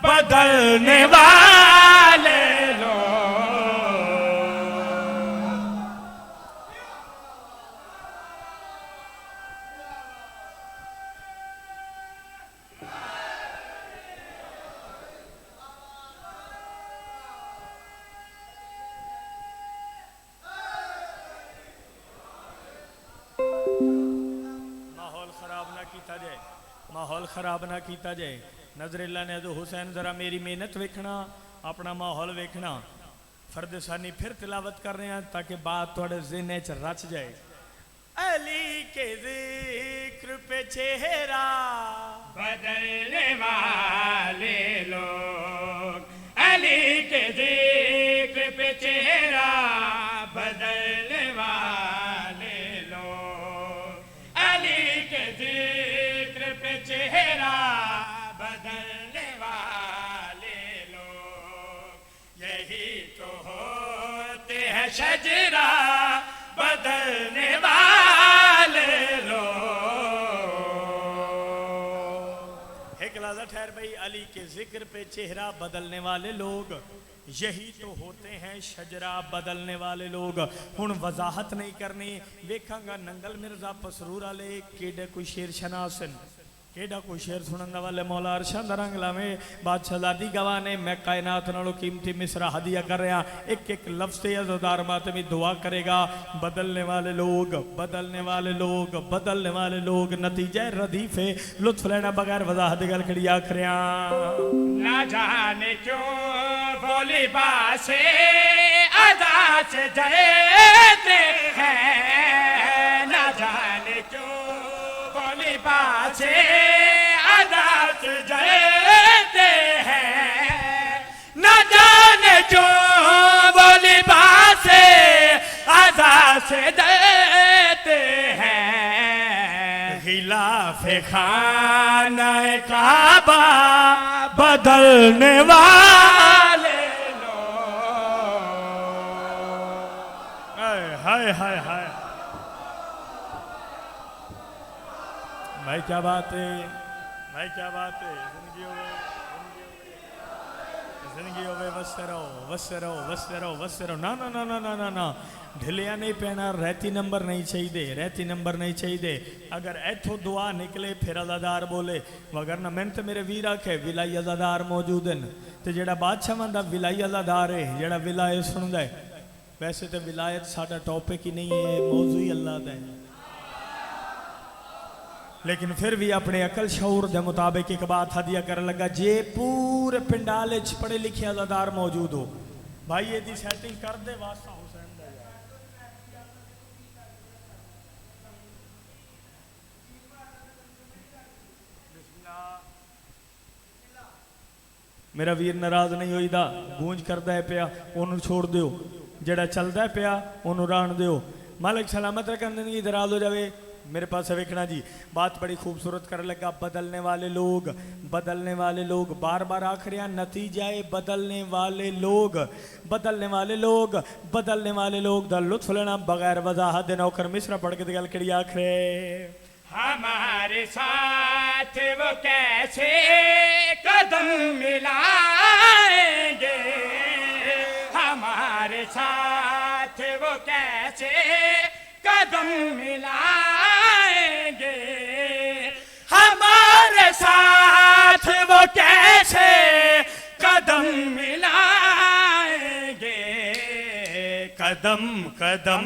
बदलने वाले लोग। माहौल खराब ना किया जाए। नजरेला ने तो हुसैन जरा मेरी मेहनत वेखना, अपना माहौल वेखना। फर्दसानी फिर तिलावत कर रहे हैं ताकि बात थोड़े ज़हन च रच जाए। अली के जिक्र पे चेहरा बदलने वाले लोग, अली के जिक्र पे चेहरा बदलने वाले लोग, अली के जिक्र पे चेहरा बदलने वाले लोग, यही तो होते हैं शजरा बदलने वाले लोग। एक लाजा ठहर भाई, अली के जिक्र पे चेहरा बदलने वाले लोग, यही तो होते हैं शजरा बदलने वाले लोग। हुण वजाहत नहीं करनी, वेखांगा नंगल मिर्जा पसरूर वाले केडे कोई शेर शनासन, केडा कोई शेर सुनन वाले मौला अरशा दा रंग लावे। बादशाह आज़ादी गवाह ने मैं कायनात नालों कीमती मिसरा हदिया कर रहा, एक एक लफ्ज़ से अज़दार मातमी दुआ करेगा। बदलने वाले लोग, बदलने वाले लोग, बदलने वाले लोग, नतीजा रदीफे लुत्फ लेना बगैर वजाहत गल खड़ी आखरिया। ना जाने क्यों वो लिबासे अदा से जयते हैं, ना जाने क्यों वो लिबासे अदा से जयते हैं, ना जाने क्यों वो लिबासे अदा से देते हैं। खिलाफ खाना काबा बदलने वाले लोग। हाय हाय हाय भाई, क्या बात है भाई, क्या बात है। जिंदगी होवे वसते रहो, वसते रहो, वसते रहो, वसते रहो। ना ना ना ना ना ना ना, ढिलिया नहीं पहना, रहती नंबर नहीं चाहिए, रहती नंबर नहीं चाहिए। अगर इथों दुआ निकले फिर अज़ादार बोले, वगरना मैंने तो मेरे वीर आखे विलाई अज़ादार मौजूद हैं। तो जेड़ा बादशाह का विलाई अज़ादार है, जेड़ा विलायत सुनता है, वैसे तो विलायत साडा टॉपिक ही नहीं है, मौजू ही अल्लाह का है, लेकिन फिर भी अपने अकल शऊर के मुताबिक एक बात हदिया कर लगा। जे पूरे पिंडाल पढ़े लिखे अज़ादार मौजूद हो, भाई ये सैटिंग कर दे वास्ता हुसैन दा यार। मेरा वीर नाराज नहीं होईदा, गूंज करता है पिया उन्होंने छोड़ दो, जड़ा चलता है पिया उन्होंने राण दो। मालिक सलामत रखन जिंदगी दराज हो जाए। मेरे पास वेखना जी, बात बड़ी खूबसूरत कर लगा। बदलने वाले लोग, बदलने वाले लोग, बार बार आखिर नतीजा है बदलने वाले लोग, बदलने वाले लोग, बदलने वाले लोग दा लुत्फ लेना बगैर वजाहत दे नौकर मिसरा पढ़ के गल करी आखिर हमारे साथ वो कैसे कदम मिलाएंगे, हमारे साथ वो कैसे कदम मिलाएंगे, हमारे साथ वो कैसे कदम मिलाएंगे। कदम कदम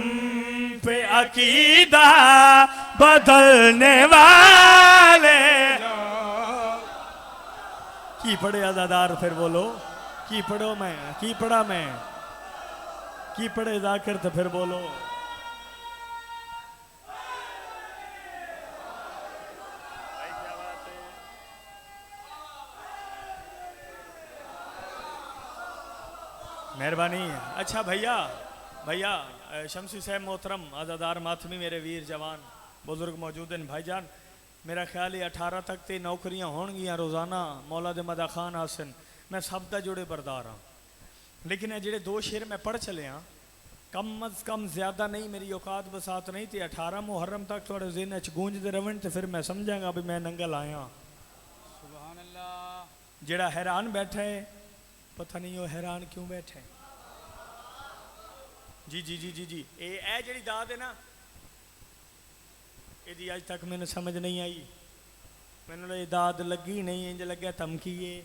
पे अकीदा बदलने वाले की पढ़े अदादार, फिर बोलो की पढ़ो मैं, की पढ़ा मैं, की पढ़े जाकिर, तो फिर बोलो मेहरबानी। अच्छा भैया, भैया शमसी साहब मोहतरम, आज़ादार मातमी, मेरे वीर जवान बुजुर्ग मौजूद हैं भाईजान। मेरा ख्याल है 18 तक तो नौकरियां होंगियां रोज़ाना मौला दे मदा खान हासन, मैं सब का जुड़े बरदार हाँ। लेकिन ये जेडे 2 शेर मैं पढ़ चले हाँ, कम अज़ कम ज़्यादा नहीं, मेरी औकात बसात नहीं थी। 18 मुहर्रम तक थोड़े ज़हन च गूंजते रहन तो फिर मैं समझांगा भी मैं नंगल आया। सुभान अल्लाह। जेड़ा हैरान बैठा है, पता नहीं वो हैरान क्यों बैठे। जी जी जी जी जी, ये जी दाद है ना, ये अज तक मैंने समझ नहीं आई। मैंने ये दाद लगी नहीं, इंज लगे धमकी है।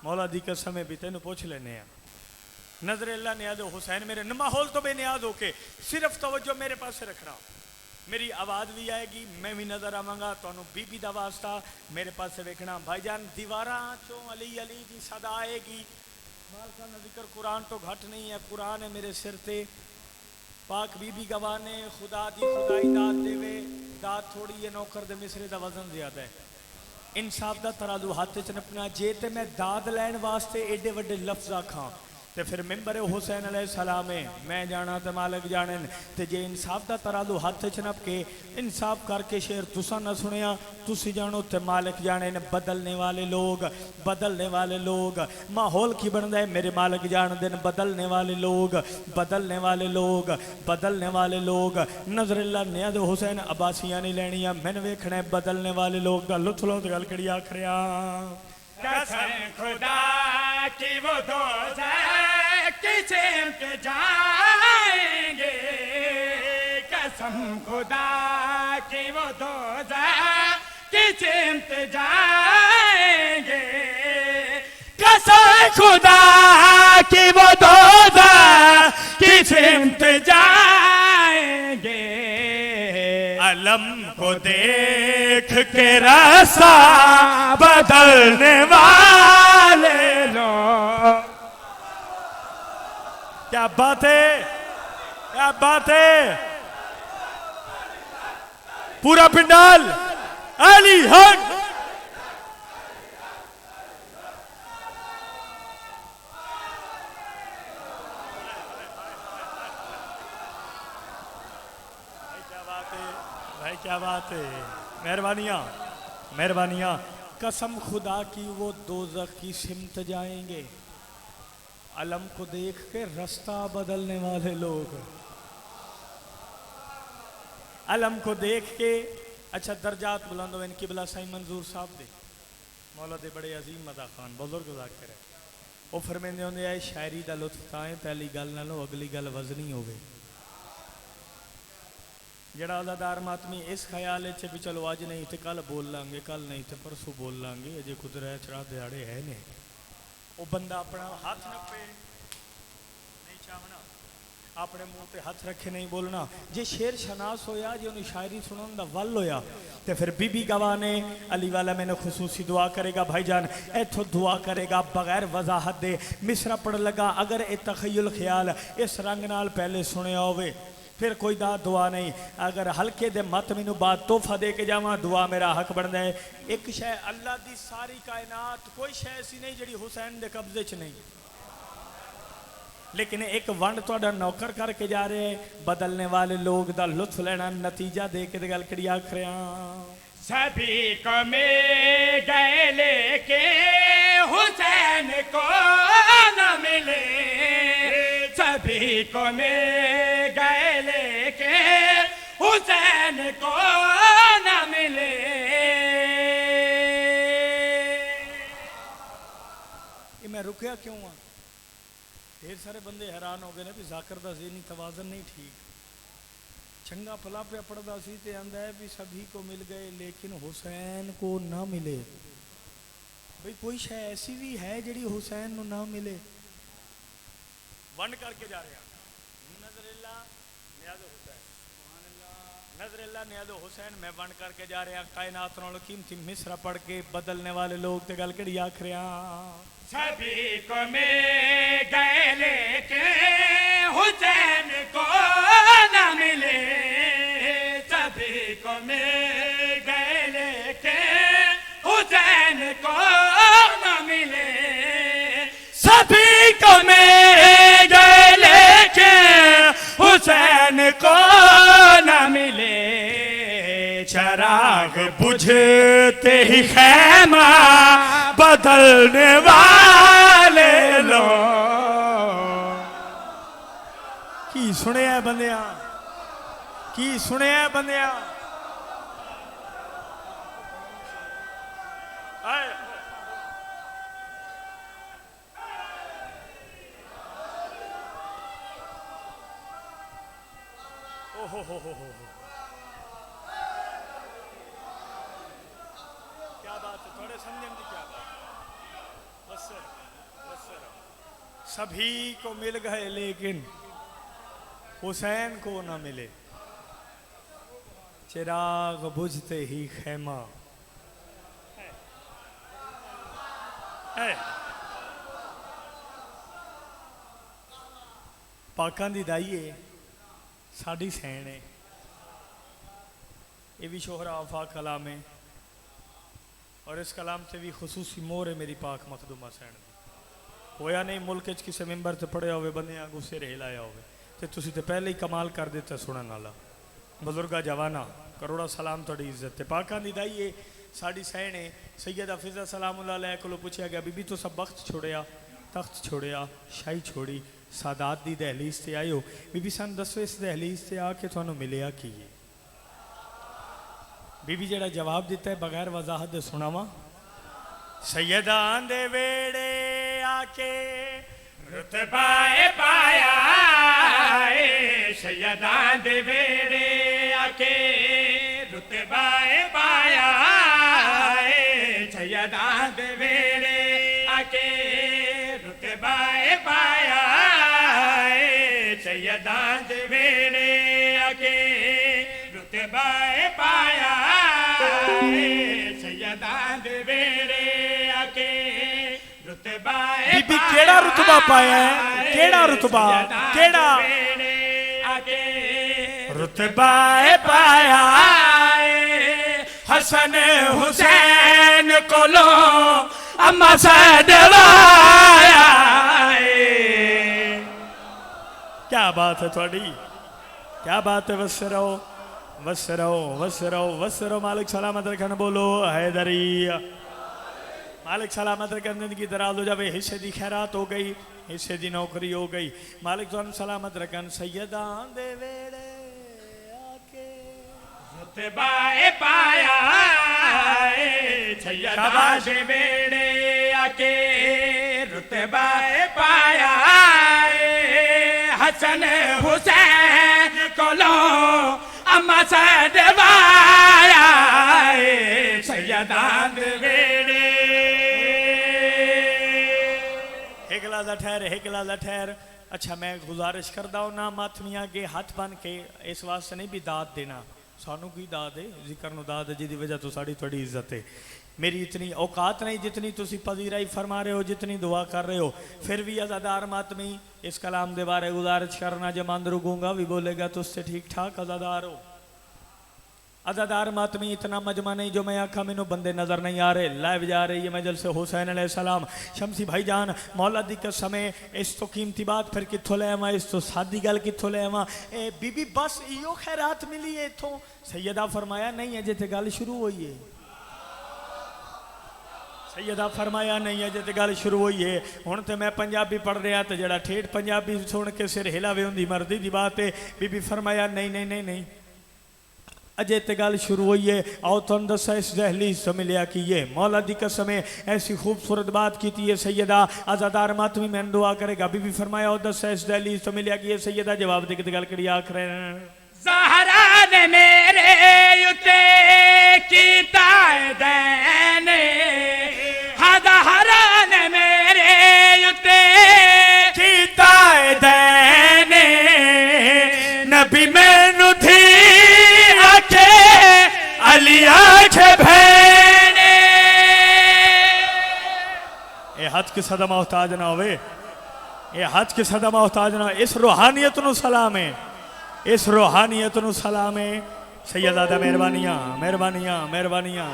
मौला दी कसम है भी तेन पूछ लेने। नजर अल्लाह नियाज हुसैन मेरे माहौल तो बेनियाज होके सिर्फ तवज्जो मेरे पास रखना, मेरी आवाज़ भी आएगी, मैं भी नजर आवांगा, तो बीबी का वास्ता मेरे पास वेखना। भाईजान दीवारा चो अली अली की सदा आएगी। मालका का जिक्र कुरान तो घट नहीं है, कुरान है मेरे सिर ते। पाक बीबी गवाह ने खुदा दी खुदाई दात देवे, दात थोड़ी है, नौकर दे मिसरे का वजन ज्यादा है। इंसाफ का तराजू हाथ च नपना। जे ते मैं दाद लैन वास्ते एडे वड्डे लफ्ज आखां ते फिर मिंबर हुसैन अलैहिस्सलाम है, मैं जाना तो मालिक जाने। ते जे इंसाफ का तराजू हाथ च नप के इंसाफ करके शेर तुसा न सुनिया, तुसी जानो तो मालिक जाने। बदलने वाले लोग, बदलने वाले लोग, माहौल की बनता है मेरे मालिक जान दिन। बदलने वाले लोग, बदलने वाले लोग, बदलने वाले लोग। नजर नियाज हुसैन अब्बासियां नहीं लेनिया, मैंने वेखना है बदलने वाले लोग का लुत्फ लो। गल कड़ी आखरिया कसम खुदा की वो की चिमट जाएंगे, कसम खुदा की वो की चिमट जाएंगे, कसम खुदा की वो की चिमट जाएंगे। अलम को देख के रास्ता बदलने वाले लोग। क्या बात है, क्या बात है। पूरा पिंडाल अली हक। भाई क्या बात है, मेहरबानियाँ मेहरबानियाँ। कसम खुदा की वो दोज़ख की सिमत जाएंगे। अलम को देख के रास्ता बदलने वाले लोग, अलम को देख के। अच्छा दर्जात बुलंद हो इनकी बिला साईं मंजूर साहब दे, मौला दे बड़े अजीम मदा खान बुजुर्ग जाकिर है। वो फरमेंदे होंदे आए शायरी का लुत्फ ताए पहली गल नालों अगली गल वजनी होवे। जड़ा अदादार मातमी इस ख्याल च भी चलो अज नहीं तो कल बोल लांगे, कल नहीं तो परसों बोल लांगे, अजे कुछ रह चढ़ा दिहाड़े है ने। वो बंदा अपना हाथ नपे नहीं चाहना, अपने मुंह पे हाथ रखे नहीं बोलना। जे शेर शनास होया, जे उन्हें शायरी सुनने का वल होया, तो फिर बीबी गवाह ने अली वाला मैंने खुसूसी दुआ करेगा। भाईजान इथों दुआ करेगा बगैर वजाहत दे। मिसरा पढ़ लगा, अगर ये तखय्युल ख्याल इस रंग नाल पहले सुनिया होवे फिर कोई दाद दुआ नहीं। अगर हल्के दे मत मैनू बात तोहफा दे के जावा, दुआ मेरा हक बनता है। एक शय अल्लाह दी सारी कायनात कोई शय ऐसी नहीं जी हुसैन दे कब्जे च नहीं। लेकिन एक वंड थोड़ा नौकर करके जा रहे हैं, बदलने वाले लोग दा लुत्फ लेना, नतीजा दे के गल करी आख रहा सभी को मिल गए लेके हुसैन को न मिले, सभी को मिल गए लेके हुसैन को न मिले। ये मैं रुकया क्यों हाँ? ढेर सारे बंदे हैरान हो गए ने भी जाकर दा ज़हनी तवाज़न नहीं ठीक। चंगा भला पे पढ़दा सी ते आंदा है भी सभी को मिल गए लेकिन हुसैन को ना मिले। भाई कोई शय ऐसी भी है जिहड़ी हुसैन को ना मिले। वंड करके जा रहे हैं नजरिल्ला नियाज़ो हुसैन, नजरिल्ला नियाज़ो हुसैन, मैं वंड करके जा रहा कायनात नालों कीमती मिसरा पढ़ के बदलने वाले लोग ते गल कड़ी आख रहा सभी को मिल गए लेके हुसैन को न मिले, सभी को मिल गए लेके हुसैन को न मिले, सभी को मिल गए लेके हुसैन को न मिले। चराग बुझते ही खैमा बदलने वाले लोग। की सुनिया बंदिया, की सुनिया बंदिया। हो क्या बात है, थोड़े समझें जी क्या बात। बस सभी को मिल गए लेकिन हुसैन को ना मिले। चिराग बुझते ही खैमा पाकां दी दाईए साड़ी सैन है, ये भी शोहरा आफा कलाम है और इस कलाम से भी खुसूसी मोर है मेरी पाक मखदूमा सैन दी। होया नहीं मुल्क च किसी मैंबर से पढ़िया होवे बंदे आगू सिर हिलाया होवे ते तुसी ते पहले ही कमाल कर दिता सुनन वाला। बुजुर्गा जवाना करोड़ा सलाम थोड़ी इज्जत है। पाकां दी दाईए साड़ी सैन है। सैयद हफीज़ा सलामुल्लाह अलैह को पूछा गया बीबी तो सब वक्त छोड़िया, तख्त छोड़िया, शाही छोड़ी, सादात दी दहलीज से आए हो, बीबी सन दसो इस दहलीज से आके थानू मिलिया की है? बीबी जड़ा जवाब दिता है बगैर वजाहत दे सुनावा। सैयदां दे वेड़े आके रुतबाए पाया, सैयदां दे वेड़े आके रुतबाए पाया, सैयदां दे वेड़े आके रुतबाए पाया, सैयदां दे वेड़े आके रुतबाए पाया, सैयदां दे वेड़े आके रुतबाए। बीबी केड़ा रुतबा पाया है? केड़ा रुतबा? केड़ा रुतबाए पाया हसन हुसैन को लो अम्मा सदवाया। क्या बात है थोड़ी, क्या बात है। वस रहो वस रहो वस रहो वस रहो। मालिक सलामत रखन बोलो हैदरी। मालिक सलामत रखन जिंदगी दराज हो जावे, हिस्से दी खैरात हो गई, हिस्से दी नौकरी हो गई। मालिक तुम सलामत रखन। सैयदां दे वेड़े आके रुतबाए पाया, सैयदां दे वेड़े आके रुतबाए पाया, हसन हुसैन को लो अम्मा सदवाया, सैयदां दे वेड़े। हिकला ठहर, हिकला ठहर। अच्छा मैं गुजारिश करदा हूं ना माथमियां के हाथ बन के इस वास्ते नहीं भी दाद देना, सानू की दाद है, जिक्र नु दाद है जिहदी वजह तो साड़ी थोड़ी इज्जत है। मेरी इतनी औकात नहीं जितनी तुसी पजीराई फरमा रहे हो, जितनी दुआ कर रहे हो। फिर भी अज़ादार मातमी इस कलाम के बारे गुजारिश करना, जब अंदर रुकूंगा भी बोलेगा तो उससे ठीक ठाक अज़ादार हो। अदादार मातमी इतना मजमा नहीं जो मैं आखा मैनू बंदे नज़र नहीं आ रहे। लाइव जा रही है मजल से हुसैन अलैहिस्सलाम शमसी भाई जान मौला दी कसम इस तो कीमती बात फिर कितों ले आवा, इस तो सादी गल कितों ले आवा। ए बीबी बस इो खैरात मिली है इथों। सैयदा फरमाया नहीं है जिते गल शुरू हुई है। सैयदा फरमाया नहीं है जिते गल शुरू हुई है। हुण तो मैं पंजाबी पढ़ रहा तो जरा ठेठ पंजाबी सुन के सिर हिलावे उनकी मर्जी की बात है। बीबी फरमाया नहीं नहीं नहीं नहीं अजे ते गल शुरू हुई है। आओ तुम दसा इस दहलीज से मिलिया कि ये मौला दी कसम ऐसी खूबसूरत बात की थी। सैयदा आजादार मातमी मैंने दुआ करेगा। बीबी फरमाया आओ दसा इस दहलीज से मिलिया कि ये सैयदा जवाब दे के गल करी आखिर ज़हरा ने मेरे उते कीता देने, ज़हरा ने मेरे उते कीता देने, नबी मैनू थी आखे अली आखे भेने। ये हज के सदा मोहताज ना होवे, ये हज के सदा मोहताज ना। इस रूहानियत नू सलाम है, इस रूहानियत नू सलाम है। सैयदा मेहरबानियां मेहरबानियां मेहरबानियां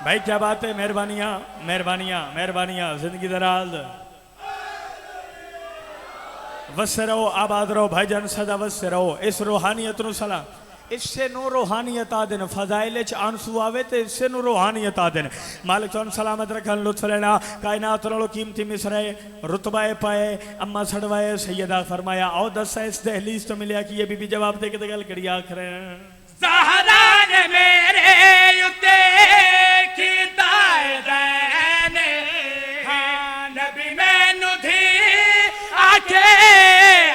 भाई क्या बात है। मेहरबानियां मेहरबानियां मेहरबानियां जिंदगी दराज वस्से रहो आबाद रहो भाईजान सदा वस्से रहो। इस रूहानियत नू सलाम। इससे नो रूहानियत आ दिन फजाइल च आंसू आवे तो इससे नो रूहानियत आ दिन। मालिक तुम सलामत रखन लुत्फ लेना। कायनात नालों कीमती मिसरे रुतबाए पाए अम्मा सड़वाए। सैयदा फरमाया आओ दसा इस दहलीज तो मिलिया कि ये बीबी जवाब दे के गल करी आखिर ज़हरा ने मेरे उते कीता देने, हाँ नबी मैनू थी आखे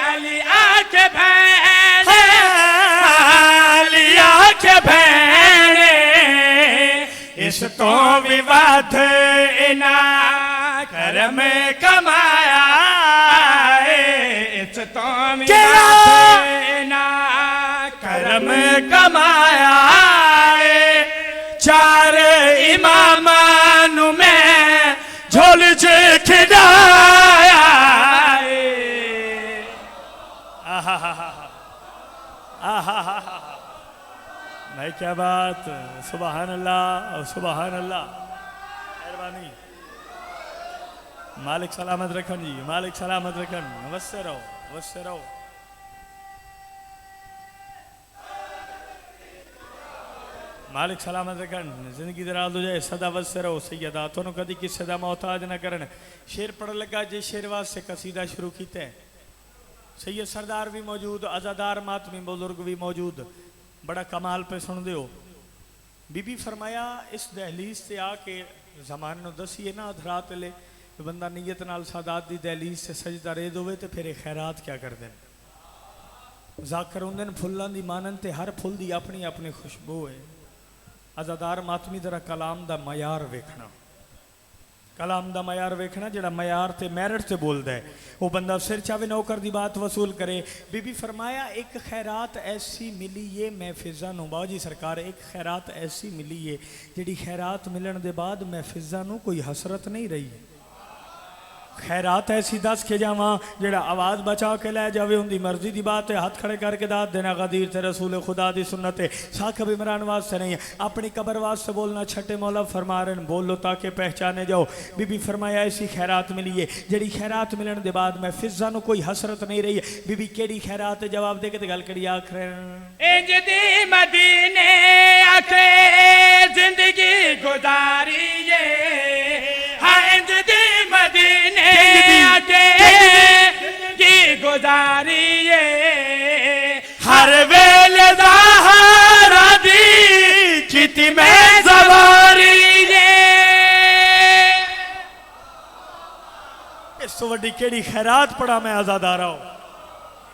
अली आखे भेने, अली आखे भेने। इस तो भी बात इना करम कमाया, इस तो भी बात इना करम कमाया। चार इमामानू में झोल च खिडाया। भाई क्या बात। सुबहान अल्लाह सुबहान अल्लाह। मेहरबानी मालिक सलामत रखन जी, मालिक सलामत रखन। वस्से रहो वस्से रहो। मालिक सलामत रखन जिंदगी दराज हो जाए सदा वस्से रहो। सैयदा तुहानू कदी किसी दा मोहताज ना करन। शेर पढ़ लगा जे शेर वास्ते कसीदा शुरू किया है। सैयद सरदार भी मौजूद, अजादार मातमी बुजुर्ग भी मौजूद। बड़ा कमाल पे सुन दो। बीबी फरमाया इस दहलीज से आके जमान नू दसीए ना अधरात ले बंदा नीयत नाल सादात दी दहलीज से सजदा रेद होवे तो फिर खैरात क्या कर देन। जाकर उन फुल्लां दी मानन ते हर फुल दी अपनी अपनी खुशबू है। अजादार मातमी जरा कलाम दा मयार वेखना, कलाम दा मयार वेखना जड़ा मयार ते मैरिट से बोलता है वो बंदा सिर चावे नौकर दी बात वसूल करे। बीबी फरमाया एक खैरात ऐसी मिली है महफिजा नू बाजी सरकार, एक खैरात ऐसी मिली है जिहड़ी खैरात मिलन दे बाद महफिजा नू कोई हसरत नहीं रही। खैरात ऐसी दस के जावा जेड़ा आवाज़ बचा के लै जावे उनकी मर्जी की बात है। हाथ खड़े करके दाद देना गदीर ते रसूल खुदा दी सुन्नत है। साखब इमरान वास्ते नहीं अपनी कबर वास्ते बोलना छठे मौला फरमा रहे बोल लो ताकि पहचाने जाओ। बीबी फरमाया ऐसी खैरात मिली है जेड़ी खैरात मिलन के बाद मैं फिजा नू कोई हसरत नहीं रही। बीबी केड़ी खैरात है जवाब दे के गल करी आखिर इंज दी मदीने आके जिंदगी गुजारी है, हाँ इंज दी मदीने आके जिंदगी गुजारी है। हर वेले ज़हरा दी चिति में सवारी है। इस तो वड्डी केड़ी खैरात पड़ा मैं आजादार आओ।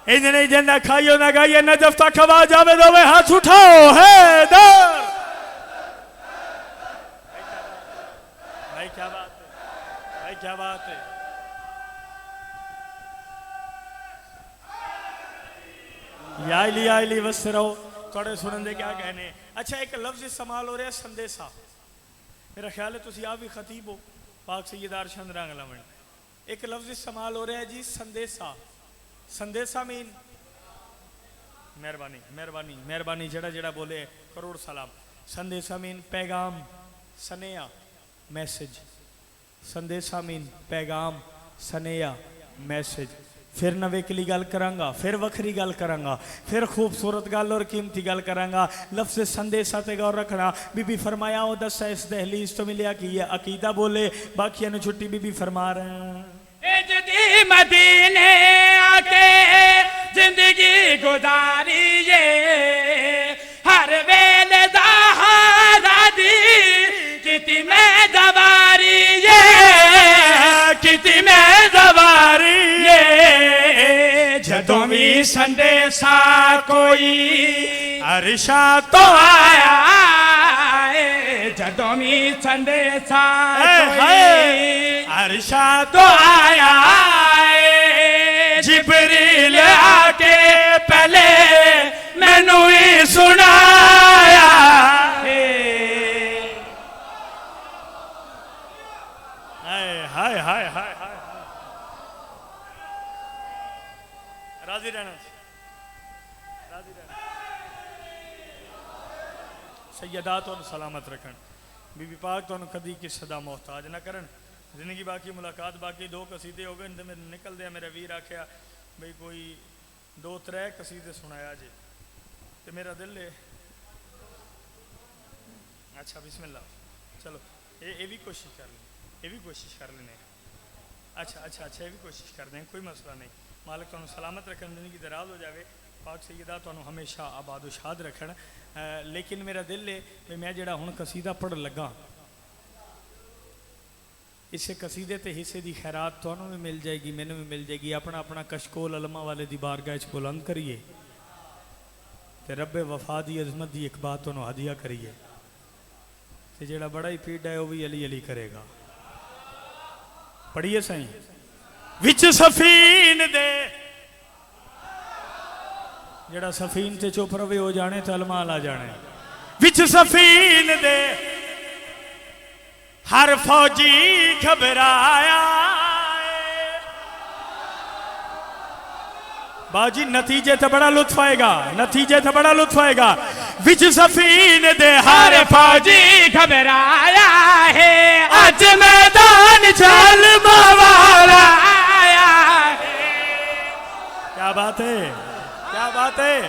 इंज नहीं जिन्ना खाइयो ना गाइए नजफ तक आवाज जावे दोवे हाथ उठाओ है दर। भाई क्या बात है, भाई क्या बात है। या इली वस रहो थोड़े सुनन दे क्या कहने। अच्छा एक लफ्ज इस्तेमाल हो रहा है संदेशा। मेरा ख्याल है तुसी आप भी खतीब हो पाक सैयदार शंदरांग लमन। एक लफ्ज इस्तेमाल हो रहा है जी संदेशा। संदेशा मीन मेहरबानी मेहरबानी मेहरबानी जड़ा जड़ा बोले करोड़ सलाम। संदेशा मीन पैगाम सनेया मैसेज, संदेशा मीन पैगाम सनेया मैसेज। फिर नवेकली गल करांगा, फिर वखरी गल करांगा, फिर खूबसूरत गल और कीमती गल करांगा। लफ्ज़ संदेशा ते गौर रखना। बीबी फरमाया ओ दस इस दहलीज तो मिलिया कि ये अकीदा बोले, बाकी नु छुट्टी बीबी फरमा रहे हैं। जदी मदीने आके जिंदगी गुजारिए, हर वेले दहारा दी किती में दवारिए, किती में दवारिए। जदों भी संदेशा कोई अरशा तो आया, जदों भी संदेशा कोई अरशा तो आया। जिब्रील आके पहले मैनू ही सुनाया। हाय हाय हाय हाय। राजी रहना, राजी रहना। सैयदा तो सलामत रखन, बीबी पाक तो कदी किस सदा मोहताज ना करन। जिंदगी बाकी मुलाकात बाकी दो कसीदे हो गए तो मेरे निकल दिया। मेरा वीर आख्या भाई कोई दो त्रै कसीदे सुनाया जे तो मेरा दिल है। अच्छा बिस्मिल्लाह, चलो ये भी कोशिश कर लें, ये भी कोशिश कर लेने। अच्छा अच्छा अच्छा, ये भी कोशिश कर दें, कोई मसला नहीं। मालिक तुहानू सलामत रखन, जिंदगी दराज हो जाए। पाक सैयदा तुहानू हमेशा आबाद शाद रखन। लेकिन मेरा दिल है भी मैं जड़ा हुण कसीदा पढ़ लगा, इस कसीदे ते हिस्से की खैरात तुहानू भी मिल जाएगी, मैनू भी मिल जाएगी। अपना अपना कशकोल अलमा वाले दी बारगाह च बुलंद करिए ते रब्बे वफा दी अजमत दी एक बात तुहानू हदिया करिए। ते जेड़ा बड़ा ही पीड़ा है वह भी अली अली करेगा। पढ़िए सही। विच सफीन दे, जेड़ा सफीन ते चुप रवे हो जाने तो अलमा ला जाने। विच सफीन दे हर फौजी घबराया। बाजी नतीजे तो बड़ा लुत्फ आएगा, नतीजे तो बड़ा लुत्फ आएगा। विच सफीन दे हर फौजी घबराया है, आज मैदान चल मवाला आया है। क्या बात है, क्या बात है।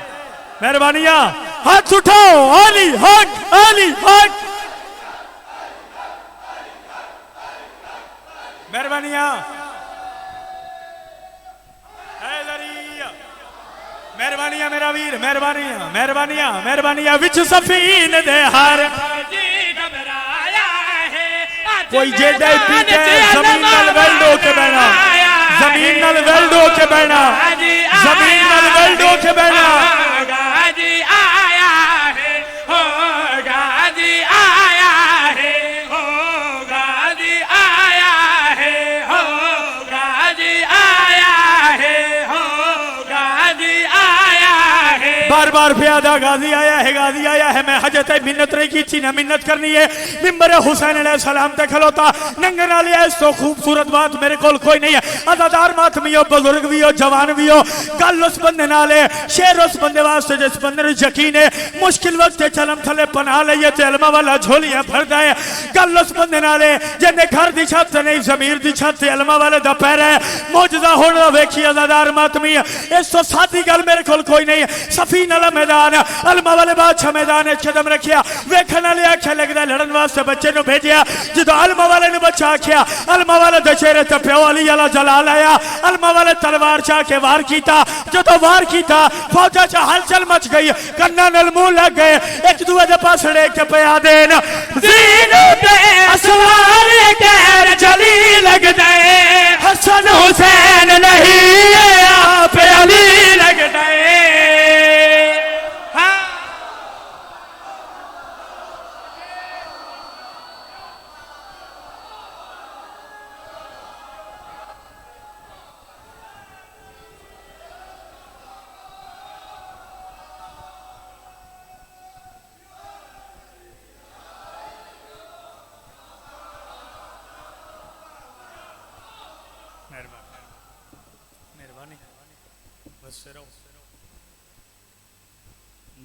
मेहरबानियां हाथ उठाओ, अली हक, अली हक। मेहरबानियां मेहरबानियां मेरा वीर, मेहरबानियां मेहरबानियां मेहरबानियां। विच सफीन दे हर कोई जेडे पीछे जमीन नल वेल्डो के बहना, जमीन नल वेल्डो के बहना, जमीन नल वेल्डो के बहना। गाजी आया है, हो गाजी आया है, हो गाजी आया है, हो गाजी आया है, हो गाजी आया है। बार बार प्यादा गाजी आया है, गाजी आया है। मैं हजत मिन्नत नहीं की थी ना मिन्नत करनी है। मिंबर हुसैन अलैहिस्सलाम ते खलोता नंगे नाल इस तो खूबसूरत बात मेरे कोल कोई नहीं है। अदादार मातमी हो, बुजुर्ग भी हो, जवान भी हो। गल उस बंदे नाल है, शेर उस बंदे वास्ते जिस बंदे नूं यकीन है मुश्किल वक्त चलम थले पनाह लईए ते इल्म वाला झोलियां भरदा है। गल उस बंदे नाल है जिंदे घर दी छत नहीं ज़मीर दी छत ते इल्म वाले दा पैर है। मौजूदा होण दा वेखी अदादार मातमी, इस तो सादी गल मेरे कोल कोई नहीं है। सफीन वाला मैदान, अलमा वाले बादशाह मैदान कदम रखिया। वेखण वाले आख्या लगदा लड़न वास्ते बच्चे नूं भेजिया। जदों अलमा वाले ने बच्चा आख्या, अलमा वाले दे चेहरे ते प्यो अली वाला जलाल आया। अलमा वाले तलवार चा के वार किया। जदों वार किया फौजा च हलचल मच गई, कन्ना नाल मुंह लग गए। एक दूए दे पासे देख के पिया देन दीन पे असवार कहर जली लग गए। हसन हुसैन नहीं आप अली लग गए।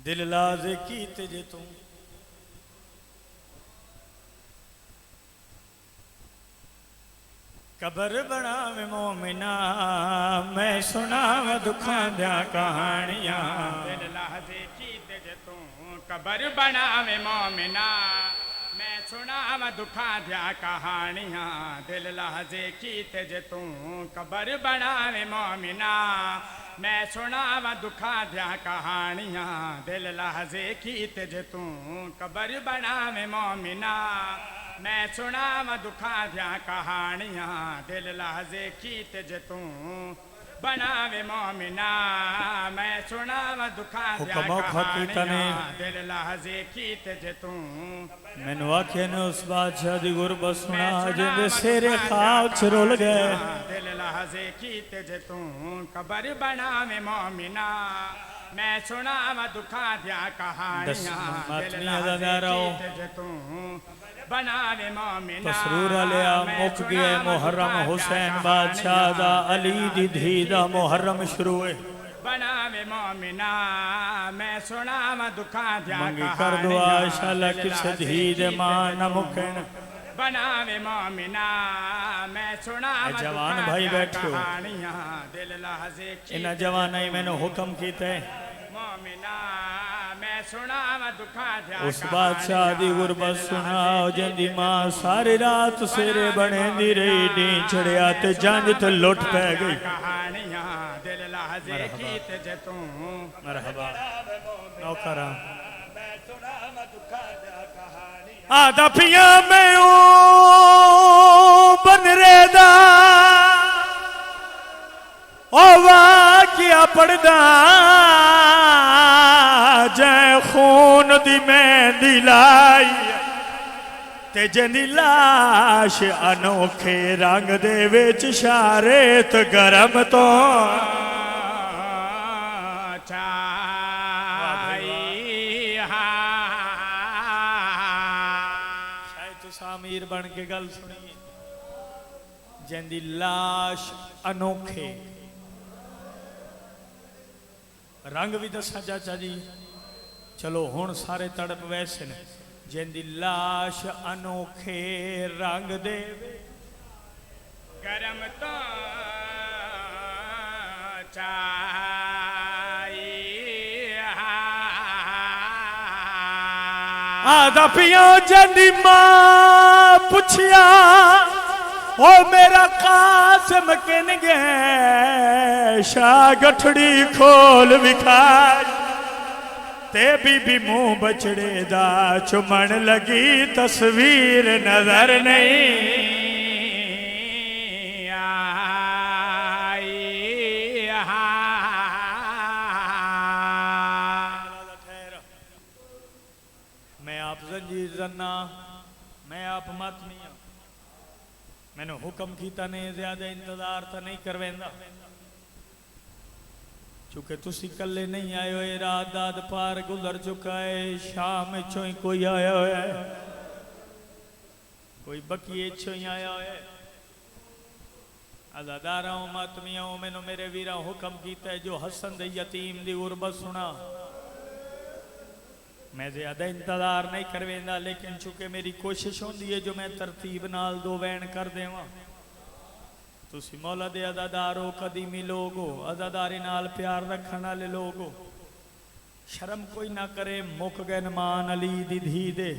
दिल लाजे कीते जे तू कबर बनावे मोमिना मैं सुनाव दुखां दिया कहानियां दिल लाजे कीते जे तू कबर बनावे मोमिना मैं सुनाव दुखां दिया कहानियां दिल लाजे कीते जे तू कबर बनावे मोमिना मैं सुनाव दुखां दिया कहानियां दिल लाजे कीते जे तू कबर बनावे मोमिना मैं सुनाव दुखां दिया कहानियां दिल लाजे कीते जे तू बनावे मोमिना मैं सुनाव दुखां दिया कहानियां दिल लाजे कीते जे तू मैनू आखे ने उस बादशाह दी गुरबत सुना जिंदे सिरे खाक च रुल गए दिल लाजे कीते जे तू कबर बनावे मोमिना मैं सुनाव दुखां दिया कहानियां दिल लाजे कीते जे तू बनावे मोमिना मसरूर लिया मुक गया मुहर्रम हुसैन बादशाह दा अली दी धी दा मुहर्रम शुरू है बनावे मोमिना मैं सुनाव दुखां दिया मंगी कर दुआ शाला किस धी दे मां न मुकन बनावे मोमिना मैं सुनाव जवान भाई बैठो कहानियां दिल लाजे इन्हां जवानां ही मैनू हुक्म कीता है मोमिना मैं सुनाव दुखां दिया उस बादशाह दी गुरबत सुनाओ जिंदी मां सारी रात सिरे बनेंदी रही डी चढ़िया ते जंज ते लुट पै गई कहानियां दिल लाजे कीते जे तू मरहबा नौकरा मैं सुनाव दुखां दिया कहानियां आदा पिया मैं ओ बनरेदा ओ वाकिया पढ़दा जै खून दी मेहंदी लाई ते जिंदी लाश अनोखे रंग दे विच शारेत गरम तो अमीर बन के गल सुनिए जिंदी लाश अनोखे रंग भी दसा चाचा जी चलो हुण सारे तड़प वैसे ने जिंदी लाश अनोखे रंग दे गरम तो चाई आदा पिया जंदी मां पुछिया ओ मेरा कासम किन गए शाह गठड़ी खोल विखाई ते बीबी मुंह बछड़े दा चुमन लगी तस्वीर नजर नहीं आई मैं आप जंजीर जन्ना मैं आप मातमी हाँ मैंने हुक्म किया नहीं ज्यादा इंतजार तो नहीं करवेंदा चूंकि तुसी कले नहीं आए हो रात दाद पार गुजर चुका है शाम चो ही कोई आया है कोई बकिए चो ही आया है अदादारा मातमिया मैनू मेरे वीरा हुक्म किया है जो हसन दे यतीम दी गुरबत सुना मैं ज्यादा इंतजार नहीं करवेंदा लेकिन चूंकि मेरी कोशिश होंदी है जो मैं तरतीब नाल दो वैन कर देवां तुसी मौला दे अदादार हो कदीमी लोग हो अदादारी नाल प्यार रखने वाले लोग हो शर्म कोई ना करे मुक गए मान अली दी धी दे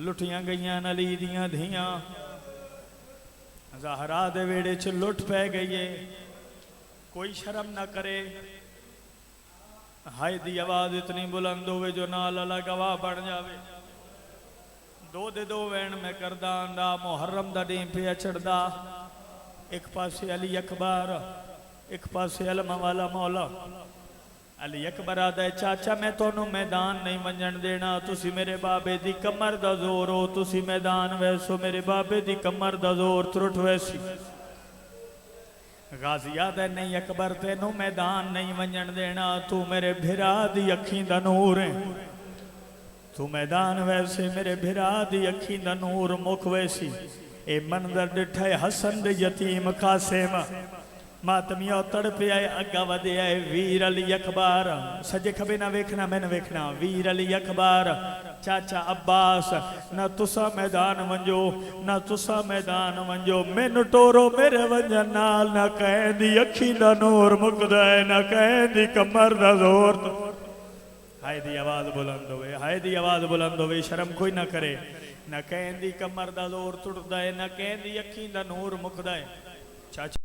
लुटियां गईयां अली दियां धियां ज़हरा दे वेड़े च लुट पै गई है कोई शर्म ना करे हाय दी आवाज इतनी बुलंद होवे जो नाल अला गवाह बन जावे दो दे दो वैन मैं करदा आंदा मुहर्रम दा डी पे चढ़दा एक पासे अली अकबर एक पासे अलमा वाला मौला अली अकबर आदा चाचा मैं तोनू मैदान नहीं मंजन देना तुसी मेरे बाबे दी कमर दा जोर हो तुसी मैदान वैसो मेरे बाबे दी कमर दा जोर त्रुट वैसी गाजी आदा नहीं अकबर तेनू मैदान नहीं मंजन देना तू मेरे भिरा दी अखी दा नूर है तू मैदान वैसे मेरे भिरा दी अखी दा नूर मुख वैसी ए मंजर डिठे हसन दे यतीम कासिम मातमिया तड़पे आए अग्गा वधे आए वीर अली अखबार सजे खबे ना वेखना मैंने वेखना वीर अली अखबार चाचा अब्बास ना तुसा मैदान वंजो ना तुसा मैदान वंजो मैनू टोरो मेरे वंजन नाल ना कहंदी अखी दा नूर मुकदा है ना कहंदी कमर दा जोर हाय दी आवाज बुलंद होवे हाय दी आवाज बुलंद होवे शर्म कोई ना करे ना कहंदी कमर दा जोर टुटदा है ना कहंदी अखी दा नूर मुकदा है चाचा